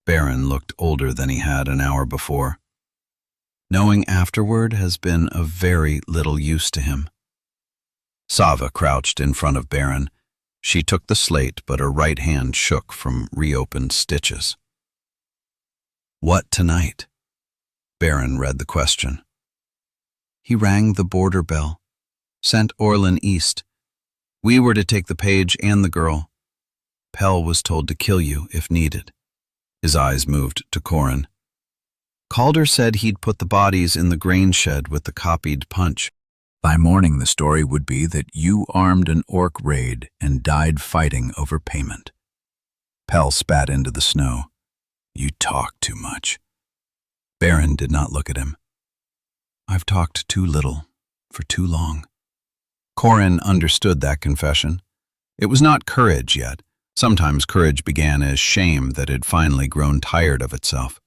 Baron looked older than he had an hour before. Knowing afterward has been of very little use to him. Sava crouched in front of Baron. She took the slate, but her right hand shook from reopened stitches. What tonight? Baron read the question. He rang the border bell, sent Orlin east. We were to take the page and the girl. Pell was told to kill you if needed. His eyes moved to Corin. Calder said he'd put the bodies in the grain shed with the copied punch. By morning the story would be that you armed an orc raid and died fighting over payment. Pell spat into the snow. You talk too much. Baron did not look at him. I've talked too little, for too long. Corin understood that confession. It was not courage yet. Sometimes courage began as shame that had finally grown tired of itself.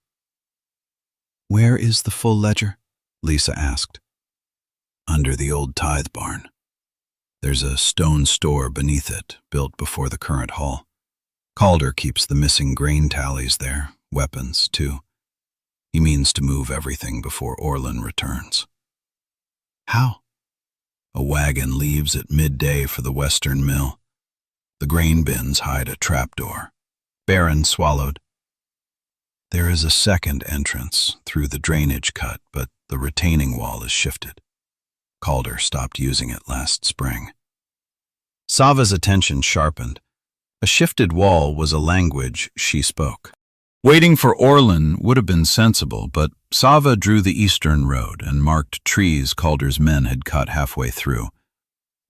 Where is the full ledger? Lisa asked. Under the old tithe barn. There's a stone store beneath it, built before the current hall. Calder keeps the missing grain tallies there, weapons, too. He means to move everything before Orlin returns. How? A wagon leaves at midday for the western mill. The grain bins hide a trapdoor. Baron swallowed. There is a second entrance through the drainage cut, but the retaining wall is shifted. Calder stopped using it last spring. Sava's attention sharpened. A shifted wall was a language she spoke. Waiting for Orlin would have been sensible, but Sava drew the eastern road and marked trees Calder's men had cut halfway through.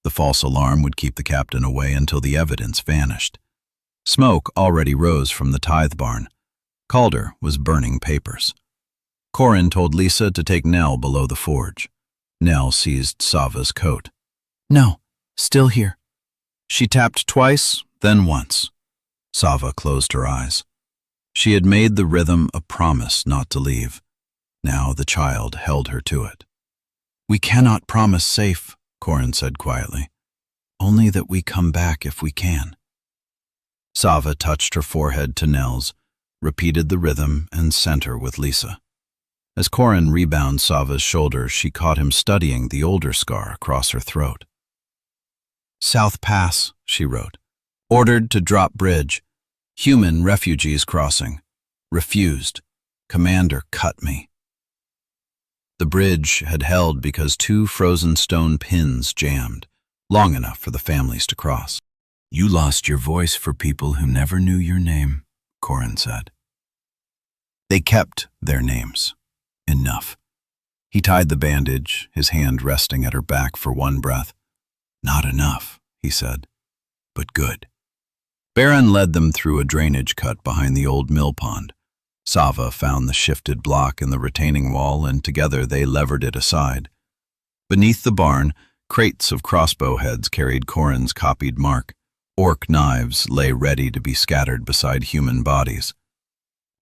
The false alarm would keep the captain away until the evidence vanished. Smoke already rose from the tithe barn. Calder was burning papers. Corin told Lisa to take Nell below the forge. Nell seized Sava's coat. No, still here. She tapped twice, then once. Sava closed her eyes. She had made the rhythm a promise not to leave. Now the child held her to it. We cannot promise safe, Corin said quietly. Only that we come back if we can. Sava touched her forehead to Nell's, repeated the rhythm, and sent her with Lisa. As Corin rebounded Sava's shoulder, she caught him studying the older scar across her throat. South Pass, she wrote. Ordered to drop bridge. Human refugees crossing. Refused. Commander cut me. The bridge had held because 2 frozen stone pins jammed, long enough for the families to cross. You lost your voice for people who never knew your name, Corin said. They kept their names. Enough. He tied the bandage, his hand resting at her back for one breath. Not enough, he said, but good. Baron led them through a drainage cut behind the old mill pond. Sava found the shifted block in the retaining wall, and together they levered it aside. Beneath the barn, crates of crossbow heads carried Corin's copied mark. Orc knives lay ready to be scattered beside human bodies.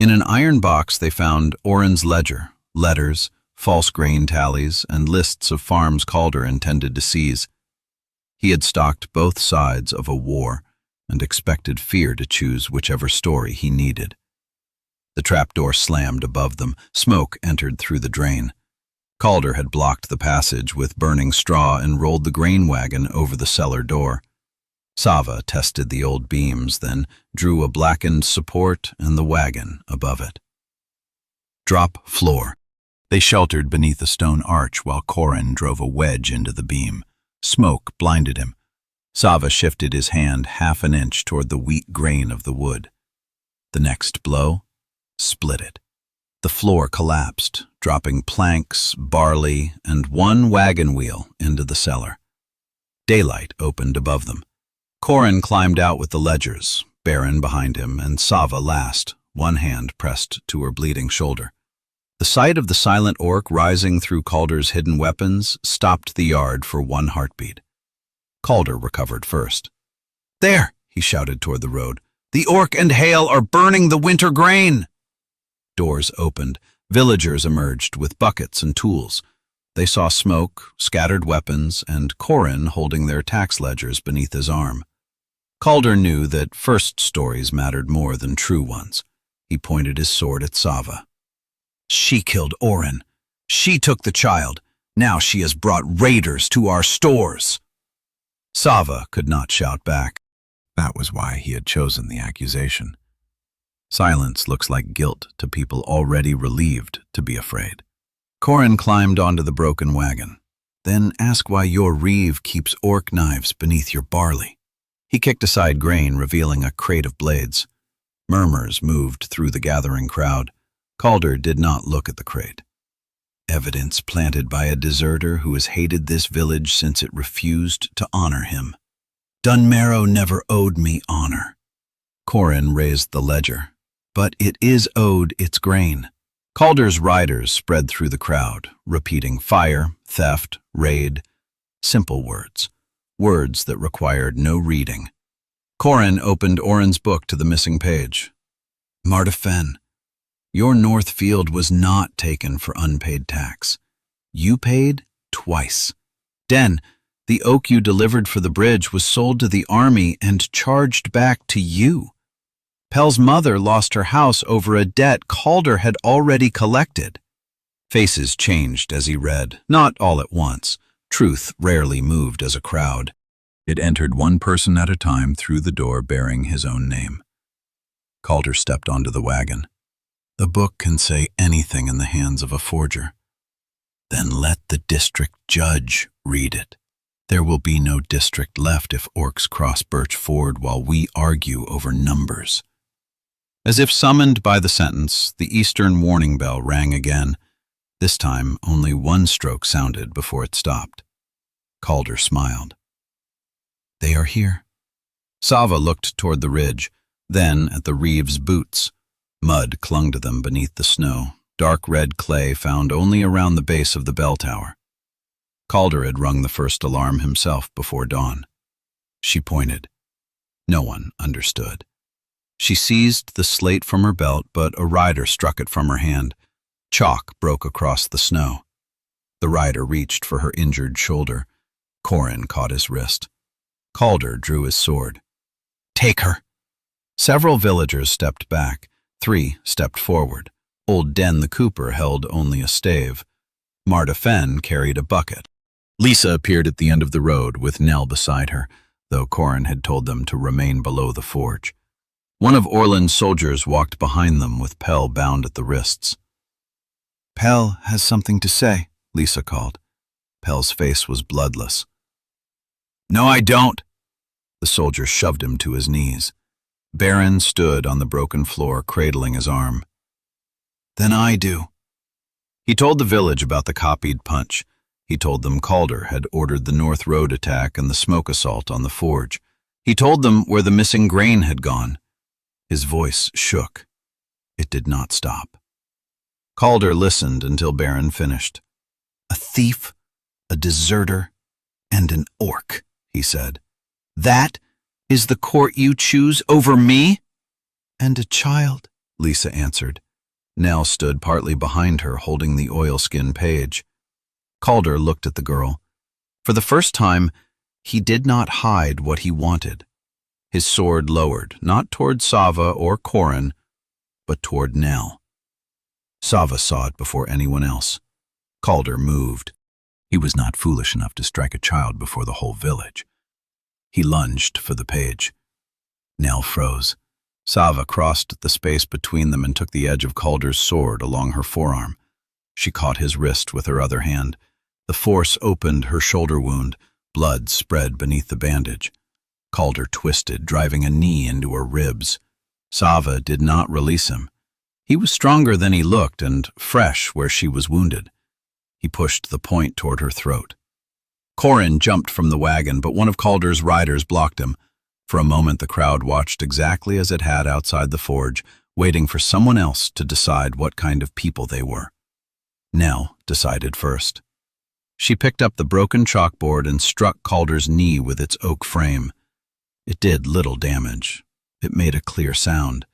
In an iron box they found Orin's ledger, letters, false grain tallies, and lists of farms Calder intended to seize. He had stalked both sides of a war and expected fear to choose whichever story he needed. The trapdoor slammed above them. Smoke entered through the drain. Calder had blocked the passage with burning straw and rolled the grain wagon over the cellar door. Sava tested the old beams, then drew a blackened support and the wagon above it. Drop floor. They sheltered beneath a stone arch while Corin drove a wedge into the beam. Smoke blinded him. Sava shifted his hand half an inch toward the wheat grain of the wood. The next blow split it. The floor collapsed, dropping planks, barley, and one wagon wheel into the cellar. Daylight opened above them. Corin climbed out with the ledgers, Baron behind him, and Sava last, one hand pressed to her bleeding shoulder. The sight of the silent orc rising through Calder's hidden weapons stopped the yard for one heartbeat. Calder recovered first. "There!" he shouted toward the road. "The orc and Hale are burning the winter grain!" Doors opened. Villagers emerged with buckets and tools. They saw smoke, scattered weapons, and Corin holding their tax ledgers beneath his arm. Calder knew that first stories mattered more than true ones. He pointed his sword at Sava. "She killed Orin. She took the child. Now she has brought raiders to our stores." Sava could not shout back. That was why he had chosen the accusation. Silence looks like guilt to people already relieved to be afraid. Corin climbed onto the broken wagon. "Then ask why your reeve keeps orc knives beneath your barley." He kicked aside grain, revealing a crate of blades. Murmurs moved through the gathering crowd. Calder did not look at the crate. Evidence planted by a deserter who has hated this village since it refused to honor him. "Dunmarrow never owed me honor." Corin raised the ledger. "But it is owed its grain." Calder's riders spread through the crowd, repeating fire, theft, raid, simple words, words that required no reading. Corin opened Orin's book to the missing page. "Marta Fen, your north field was not taken for unpaid tax. You paid twice. Den, the oak you delivered for the bridge was sold to the army and charged back to you. Pell's mother lost her house over a debt Calder had already collected." Faces changed as he read, not all at once. Truth rarely moved as a crowd. It entered one person at a time through the door bearing his own name. Calder stepped onto the wagon. "The book can say anything in the hands of a forger. Then let the district judge read it. There will be no district left if orcs cross Birch Ford while we argue over numbers." As if summoned by the sentence, the eastern warning bell rang again. This time, only one stroke sounded before it stopped. Calder smiled. "They are here." Sava looked toward the ridge, then at the reeve's boots. Mud clung to them beneath the snow, dark red clay found only around the base of the bell tower. Calder had rung the first alarm himself before dawn. She pointed. No one understood. She seized the slate from her belt, but a rider struck it from her hand. Chalk broke across the snow. The rider reached for her injured shoulder. Corin caught his wrist. Calder drew his sword. "Take her!" Several villagers stepped back. 3 stepped forward. Old Den the cooper held only a stave. Marta Fen carried a bucket. Lisa appeared at the end of the road with Nell beside her, though Corin had told them to remain below the forge. One of Orland's soldiers walked behind them with Pell bound at the wrists. "Pell has something to say," Lisa called. Pell's face was bloodless. "No, I don't." The soldier shoved him to his knees. Baron stood on the broken floor, cradling his arm. "Then I do." He told the village about the copied punch. He told them Calder had ordered the North Road attack and the smoke assault on the forge. He told them where the missing grain had gone. His voice shook. It did not stop. Calder listened until Baron finished. "A thief, a deserter, and an orc," he said. "That is the court you choose over me?" "And a child," Lisa answered. Nell stood partly behind her, holding the oilskin page. Calder looked at the girl. For the first time, he did not hide what he wanted. His sword lowered, not toward Sava or Corin, but toward Nell. Sava saw it before anyone else. Calder moved. He was not foolish enough to strike a child before the whole village. He lunged for the page. Nell froze. Sava crossed the space between them and took the edge of Calder's sword along her forearm. She caught his wrist with her other hand. The force opened her shoulder wound. Blood spread beneath the bandage. Calder twisted, driving a knee into her ribs. Sava did not release him. He was stronger than he looked and fresh where she was wounded. He pushed the point toward her throat. Corin jumped from the wagon, but one of Calder's riders blocked him. For a moment the crowd watched exactly as it had outside the forge, waiting for someone else to decide what kind of people they were. Nell decided first. She picked up the broken chalkboard and struck Calder's knee with its oak frame. It did little damage. It made a clear sound.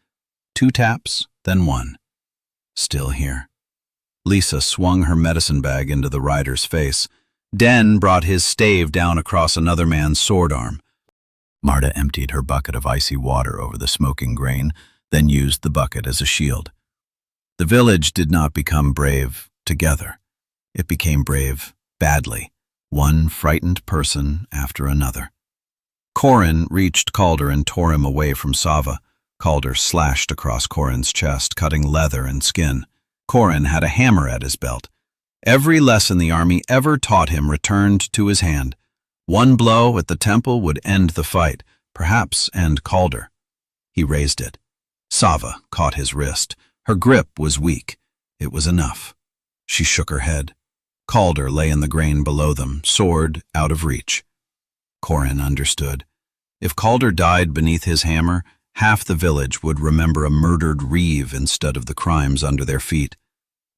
2 taps, then 1. Still here. Lisa swung her medicine bag into the rider's face. Den brought his stave down across another man's sword arm. Marta emptied her bucket of icy water over the smoking grain, then used the bucket as a shield. The village did not become brave together. It became brave badly, one frightened person after another. Corin reached Calder and tore him away from Sava. Calder slashed across Corin's chest, cutting leather and skin. Corin had a hammer at his belt. Every lesson the army ever taught him returned to his hand. One blow at the temple would end the fight, perhaps end Calder. He raised it. Sava caught his wrist. Her grip was weak. It was enough. She shook her head. Calder lay in the grain below them, sword out of reach. Corin understood. If Calder died beneath his hammer, half the village would remember a murdered reeve instead of the crimes under their feet.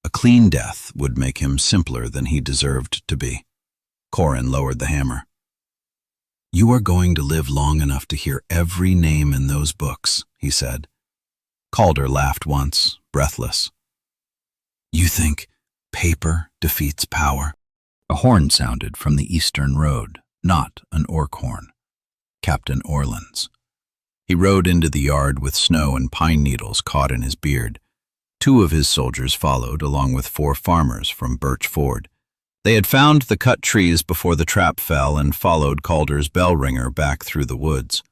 A clean death would make him simpler than he deserved to be. Corin lowered the hammer. "You are going to live long enough to hear every name in those books," he said. Calder laughed once, breathless. "You think paper defeats power?" A horn sounded from the eastern road, not an orc horn. Captain Orland's. He rode into the yard with snow and pine needles caught in his beard. 2 of his soldiers followed, along with 4 farmers from Birch Ford. They had found the cut trees before the trap fell and followed Calder's bell ringer back through the woods.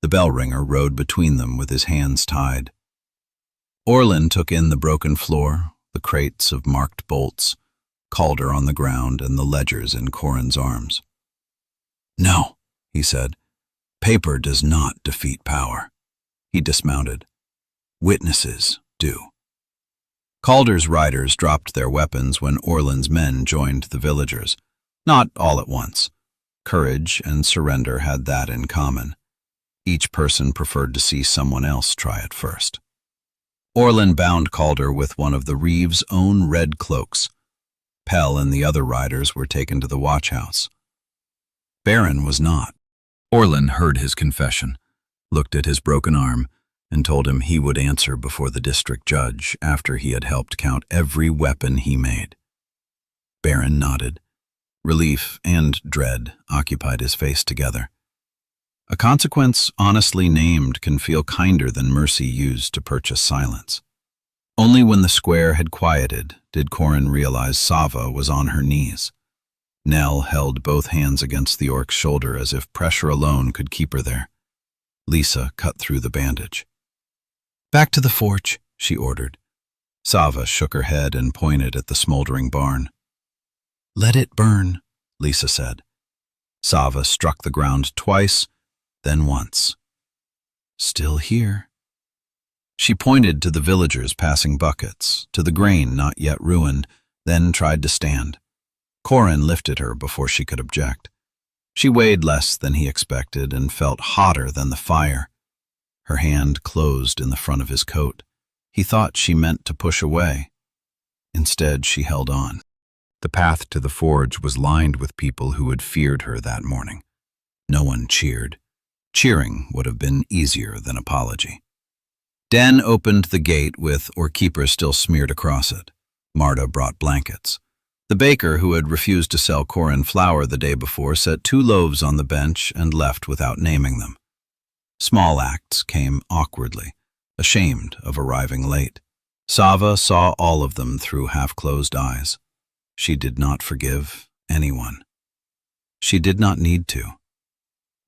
The bell ringer rode between them with his hands tied. Orland took in the broken floor, the crates of marked bolts, Calder on the ground, and the ledgers in Corin's arms. "No," he said. "Paper does not defeat power." He dismounted. "Witnesses do." Calder's riders dropped their weapons when Orland's men joined the villagers. Not all at once. Courage and surrender had that in common. Each person preferred to see someone else try it first. Orland bound Calder with one of the reeve's own red cloaks. Pell and the other riders were taken to the watchhouse. Baron was not. Orland heard his confession, looked at his broken arm, and told him he would answer before the district judge after he had helped count every weapon he made. Baron nodded. Relief and dread occupied his face together. A consequence honestly named can feel kinder than mercy used to purchase silence. Only when the square had quieted did Corin realize Sava was on her knees. Nell held both hands against the orc's shoulder as if pressure alone could keep her there. Lisa cut through the bandage. "Back to the forge," she ordered. Sava shook her head and pointed at the smoldering barn. "Let it burn," Lisa said. Sava struck the ground twice, then once. "Still here." She pointed to the villagers passing buckets, to the grain not yet ruined, then tried to stand. Corin lifted her before she could object. She weighed less than he expected and felt hotter than the fire. Her hand closed in the front of his coat. He thought she meant to push away. Instead, she held on. The path to the forge was lined with people who had feared her that morning. No one cheered. Cheering would have been easier than apology. Den opened the gate with orkeeper still smeared across it. Marta brought blankets. The baker, who had refused to sell Corin flour the day before, set 2 loaves on the bench and left without naming them. Small acts came awkwardly, ashamed of arriving late. Sava saw all of them through half-closed eyes. She did not forgive anyone. She did not need to.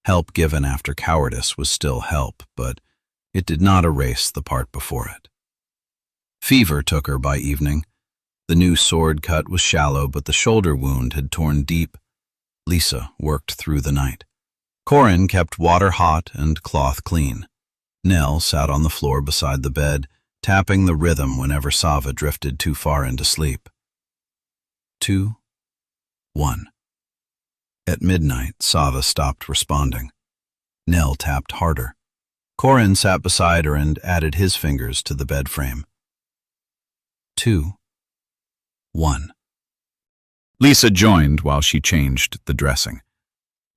Help given after cowardice was still help, but it did not erase the part before it. Fever took her by evening. The new sword cut was shallow, but the shoulder wound had torn deep. Lisa worked through the night. Corin kept water hot and cloth clean. Nell sat on the floor beside the bed, tapping the rhythm whenever Sava drifted too far into sleep. 2, 1. At midnight, Sava stopped responding. Nell tapped harder. Corin sat beside her and added his fingers to the bed frame. 2, 1. Lisa joined while she changed the dressing.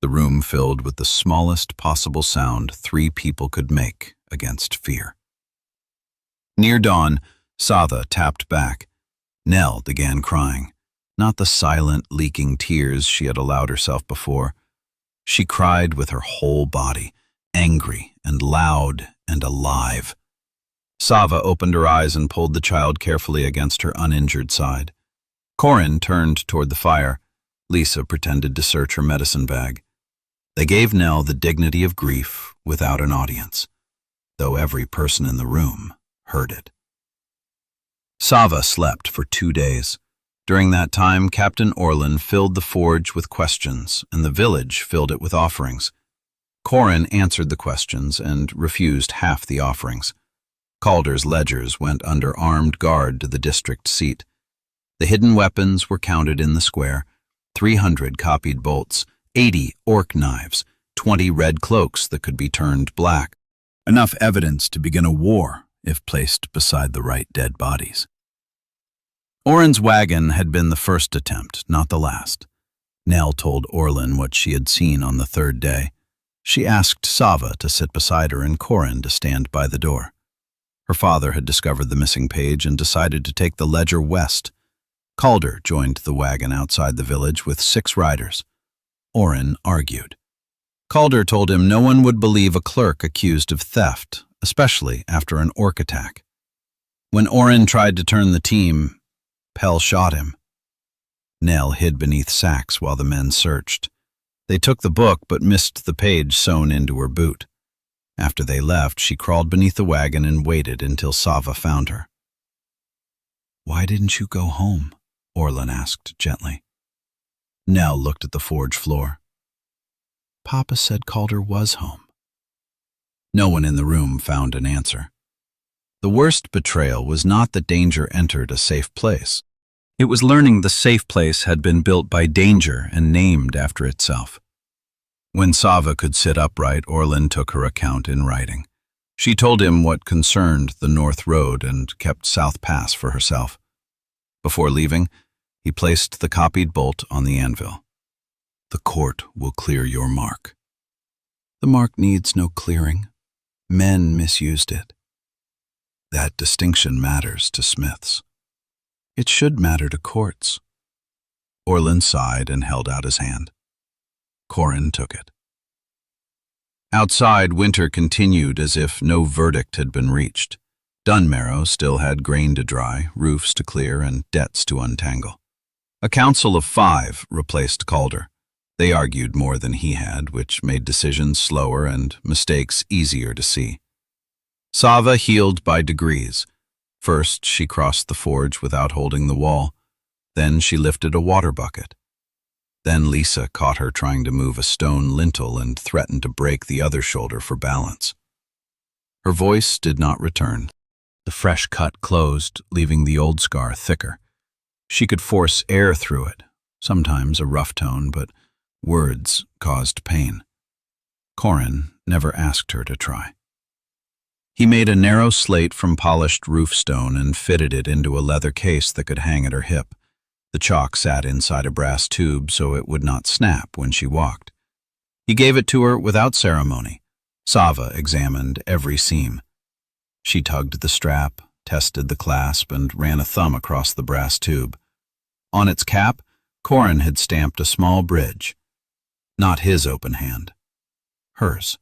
The room filled with the smallest possible sound 3 people could make against fear. Near dawn, Sava tapped back. Nell began crying, not the silent, leaking tears she had allowed herself before. She cried with her whole body, angry and loud and alive. Sava opened her eyes and pulled the child carefully against her uninjured side. Corin turned toward the fire. Lisa pretended to search her medicine bag. They gave Nell the dignity of grief without an audience, though every person in the room heard it. Sava slept for 2 days. During that time, Captain Orlin filled the forge with questions, and the village filled it with offerings. Corin answered the questions and refused half the offerings. Calder's ledgers went under armed guard to the district seat. The hidden weapons were counted in the square: 300 copied bolts, 80 orc knives, 20 red cloaks that could be turned black. Enough evidence to begin a war if placed beside the right dead bodies. Orin's wagon had been the first attempt, not the last. Nell told Orlin what she had seen on the 3rd day. She asked Sava to sit beside her and Corin to stand by the door. Her father had discovered the missing page and decided to take the ledger west. Calder joined the wagon outside the village with 6 riders. Orin argued. Calder told him no one would believe a clerk accused of theft, especially after an orc attack. When Orin tried to turn the team, Pell shot him. Nell hid beneath sacks while the men searched. They took the book but missed the page sewn into her boot. After they left, she crawled beneath the wagon and waited until Sava found her. "Why didn't you go home?" Orlin asked gently. Nell looked at the forge floor. "Papa said Calder was home." No one in the room found an answer. The worst betrayal was not that danger entered a safe place. It was learning the safe place had been built by danger and named after itself. When Sava could sit upright, Orlin took her account in writing. She told him what concerned the North Road and kept South Pass for herself. Before leaving, he placed the copied bolt on the anvil. "The court will clear your mark." "The mark needs no clearing. Men misused it." "That distinction matters to smiths." "It should matter to courts." Orlin sighed and held out his hand. Corin took it. Outside, winter continued as if no verdict had been reached. Dunmarrow still had grain to dry, roofs to clear, and debts to untangle. A council of 5 replaced Calder. They argued more than he had, which made decisions slower and mistakes easier to see. Sava healed by degrees. First, she crossed the forge without holding the wall. Then she lifted a water bucket. Then Lisa caught her trying to move a stone lintel and threatened to break the other shoulder for balance. Her voice did not return. The fresh cut closed, leaving the old scar thicker. She could force air through it, sometimes a rough tone, but words caused pain. Corin never asked her to try. He made a narrow slate from polished roof stone and fitted it into a leather case that could hang at her hip. The chalk sat inside a brass tube so it would not snap when she walked. He gave it to her without ceremony. Sava examined every seam. She tugged the strap, tested the clasp, and ran a thumb across the brass tube. On its cap, Corin had stamped a small bridge. Not his open hand. Hers.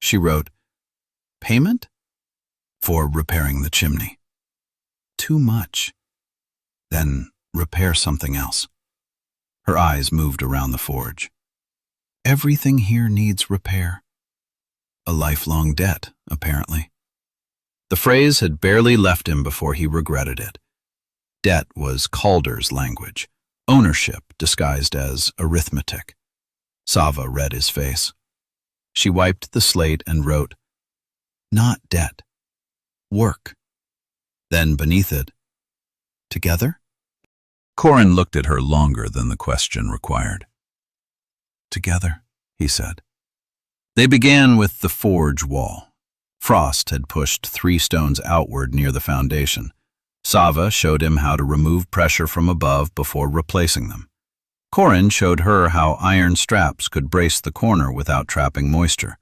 She wrote, "Payment? For repairing the chimney." Too much. Then repair something else. Her eyes moved around the forge. Everything here needs repair. A lifelong debt, apparently. The phrase had barely left him before he regretted it. Debt was Calder's language, ownership disguised as arithmetic. Sava read his face. She wiped the slate and wrote, "Not debt. Work." Then beneath it, "Together?" Corin looked at her longer than the question required. "Together," he said. They began with the forge wall. Frost had pushed 3 stones outward near the foundation. Sava showed him how to remove pressure from above before replacing them. Corin showed her how iron straps could brace the corner without trapping moisture.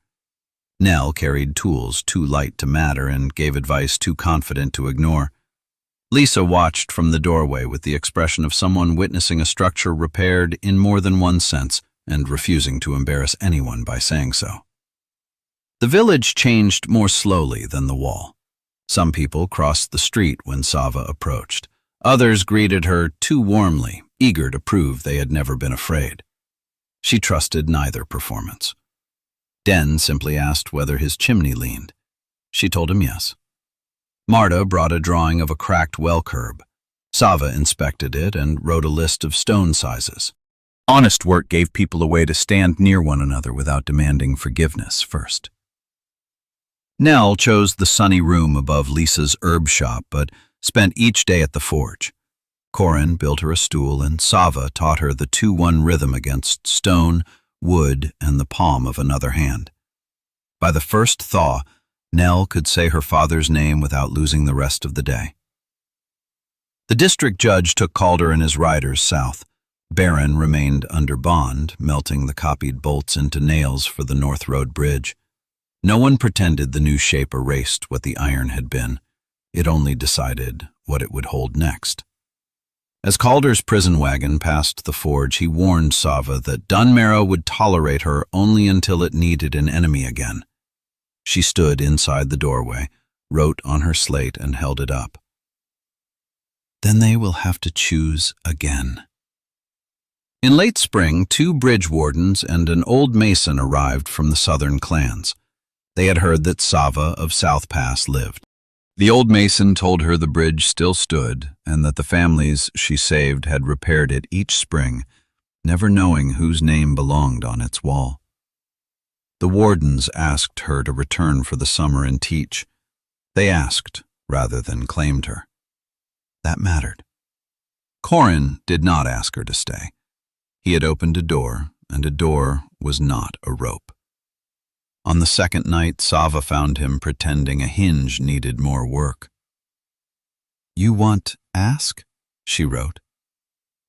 Nell carried tools too light to matter and gave advice too confident to ignore. Lisa watched from the doorway with the expression of someone witnessing a structure repaired in more than one sense and refusing to embarrass anyone by saying so. The village changed more slowly than the wall. Some people crossed the street when Sava approached. Others greeted her too warmly, eager to prove they had never been afraid. She trusted neither performance. Den simply asked whether his chimney leaned. She told him yes. Marta brought a drawing of a cracked well curb. Sava inspected it and wrote a list of stone sizes. Honest work gave people a way to stand near one another without demanding forgiveness first. Nell chose the sunny room above Lisa's herb shop, but spent each day at the forge. Corin built her a stool, and Sava taught her the 2-1 rhythm against stone, wood, and the palm of another hand. By the first thaw, Nell could say her father's name without losing the rest of the day. The district judge took Calder and his riders south. Barron remained under bond, melting the copied bolts into nails for the North Road Bridge. No one pretended the new shape erased what the iron had been. It only decided what it would hold next. As Calder's prison wagon passed the forge, he warned Sava that Dunmarrow would tolerate her only until it needed an enemy again. She stood inside the doorway, wrote on her slate, and held it up. "Then they will have to choose again." In late spring, 2 bridge wardens and an old mason arrived from the southern clans. They had heard that Sava of South Pass lived. The old mason told her the bridge still stood and that the families she saved had repaired it each spring, never knowing whose name belonged on its wall. The wardens asked her to return for the summer and teach. They asked rather than claimed her. That mattered. Corin did not ask her to stay. He had opened a door, and a door was not a rope. On the second night, Sava found him pretending a hinge needed more work. "You want ask?" she wrote.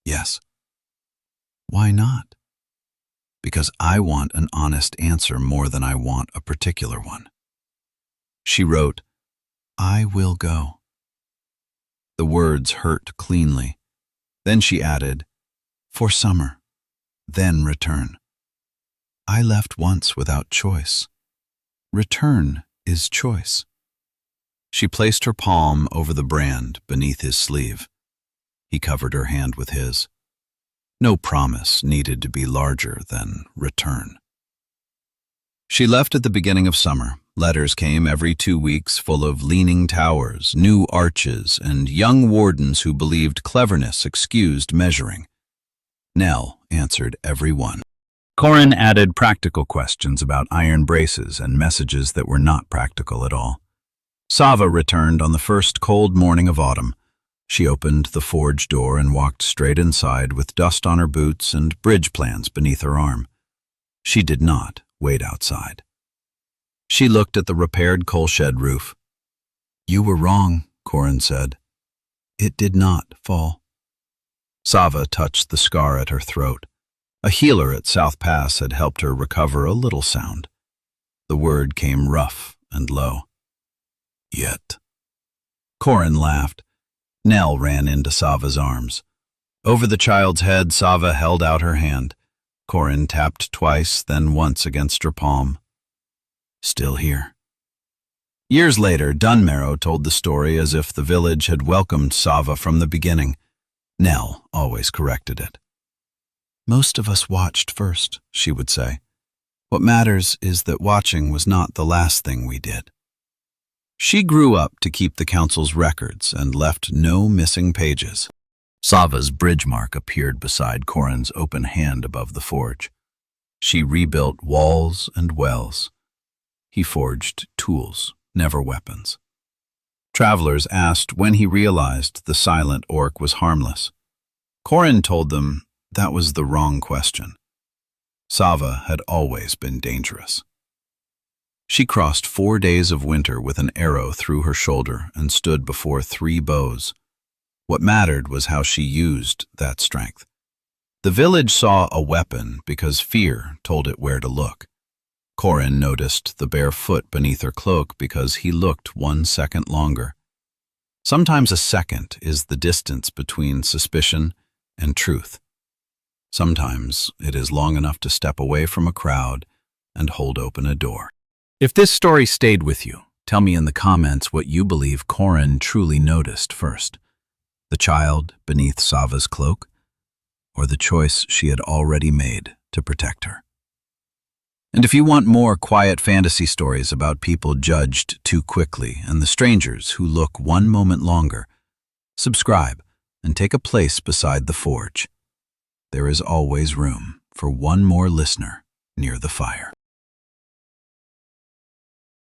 "Yes." "Why not?" "Because I want an honest answer more than I want a particular one." She wrote, "I will go." The words hurt cleanly. Then she added, "For summer, then return." "I left once without choice. Return is choice." She placed her palm over the brand beneath his sleeve. He covered her hand with his. No promise needed to be larger than return. She left at the beginning of summer. Letters came every 2 weeks full of leaning towers, new arches, and young wardens who believed cleverness excused measuring. Nell answered every one. Corin added practical questions about iron braces and messages that were not practical at all. Sava returned on the first cold morning of autumn. She opened the forge door and walked straight inside with dust on her boots and bridge plans beneath her arm. She did not wait outside. She looked at the repaired coal shed roof. "You were wrong," Corin said. "It did not fall." Sava touched the scar at her throat. A healer at South Pass had helped her recover a little sound. The word came rough and low. "Yet." Corin laughed. Nell ran into Sava's arms. Over the child's head, Sava held out her hand. Corin tapped twice, then once against her palm. "Still here." Years later, Dunmarrow told the story as if the village had welcomed Sava from the beginning. Nell always corrected it. "Most of us watched first," she would say. "What matters is that watching was not the last thing we did." She grew up to keep the council's records and left no missing pages. Sava's bridge mark appeared beside Corin's open hand above the forge. She rebuilt walls and wells. He forged tools, never weapons. Travelers asked when he realized the silent orc was harmless. Corin told them that was the wrong question. Sava had always been dangerous. She crossed 4 days of winter with an arrow through her shoulder and stood before 3 bows. What mattered was how she used that strength. The village saw a weapon because fear told it where to look. Corin noticed the bare foot beneath her cloak because he looked 1 second longer. Sometimes a second is the distance between suspicion and truth. Sometimes it is long enough to step away from a crowd and hold open a door. If this story stayed with you, tell me in the comments what you believe Corin truly noticed first. The child beneath Sava's cloak, or the choice she had already made to protect her. And if you want more quiet fantasy stories about people judged too quickly and the strangers who look 1 moment longer, subscribe and take a place beside the forge. There is always room for one more listener near the fire.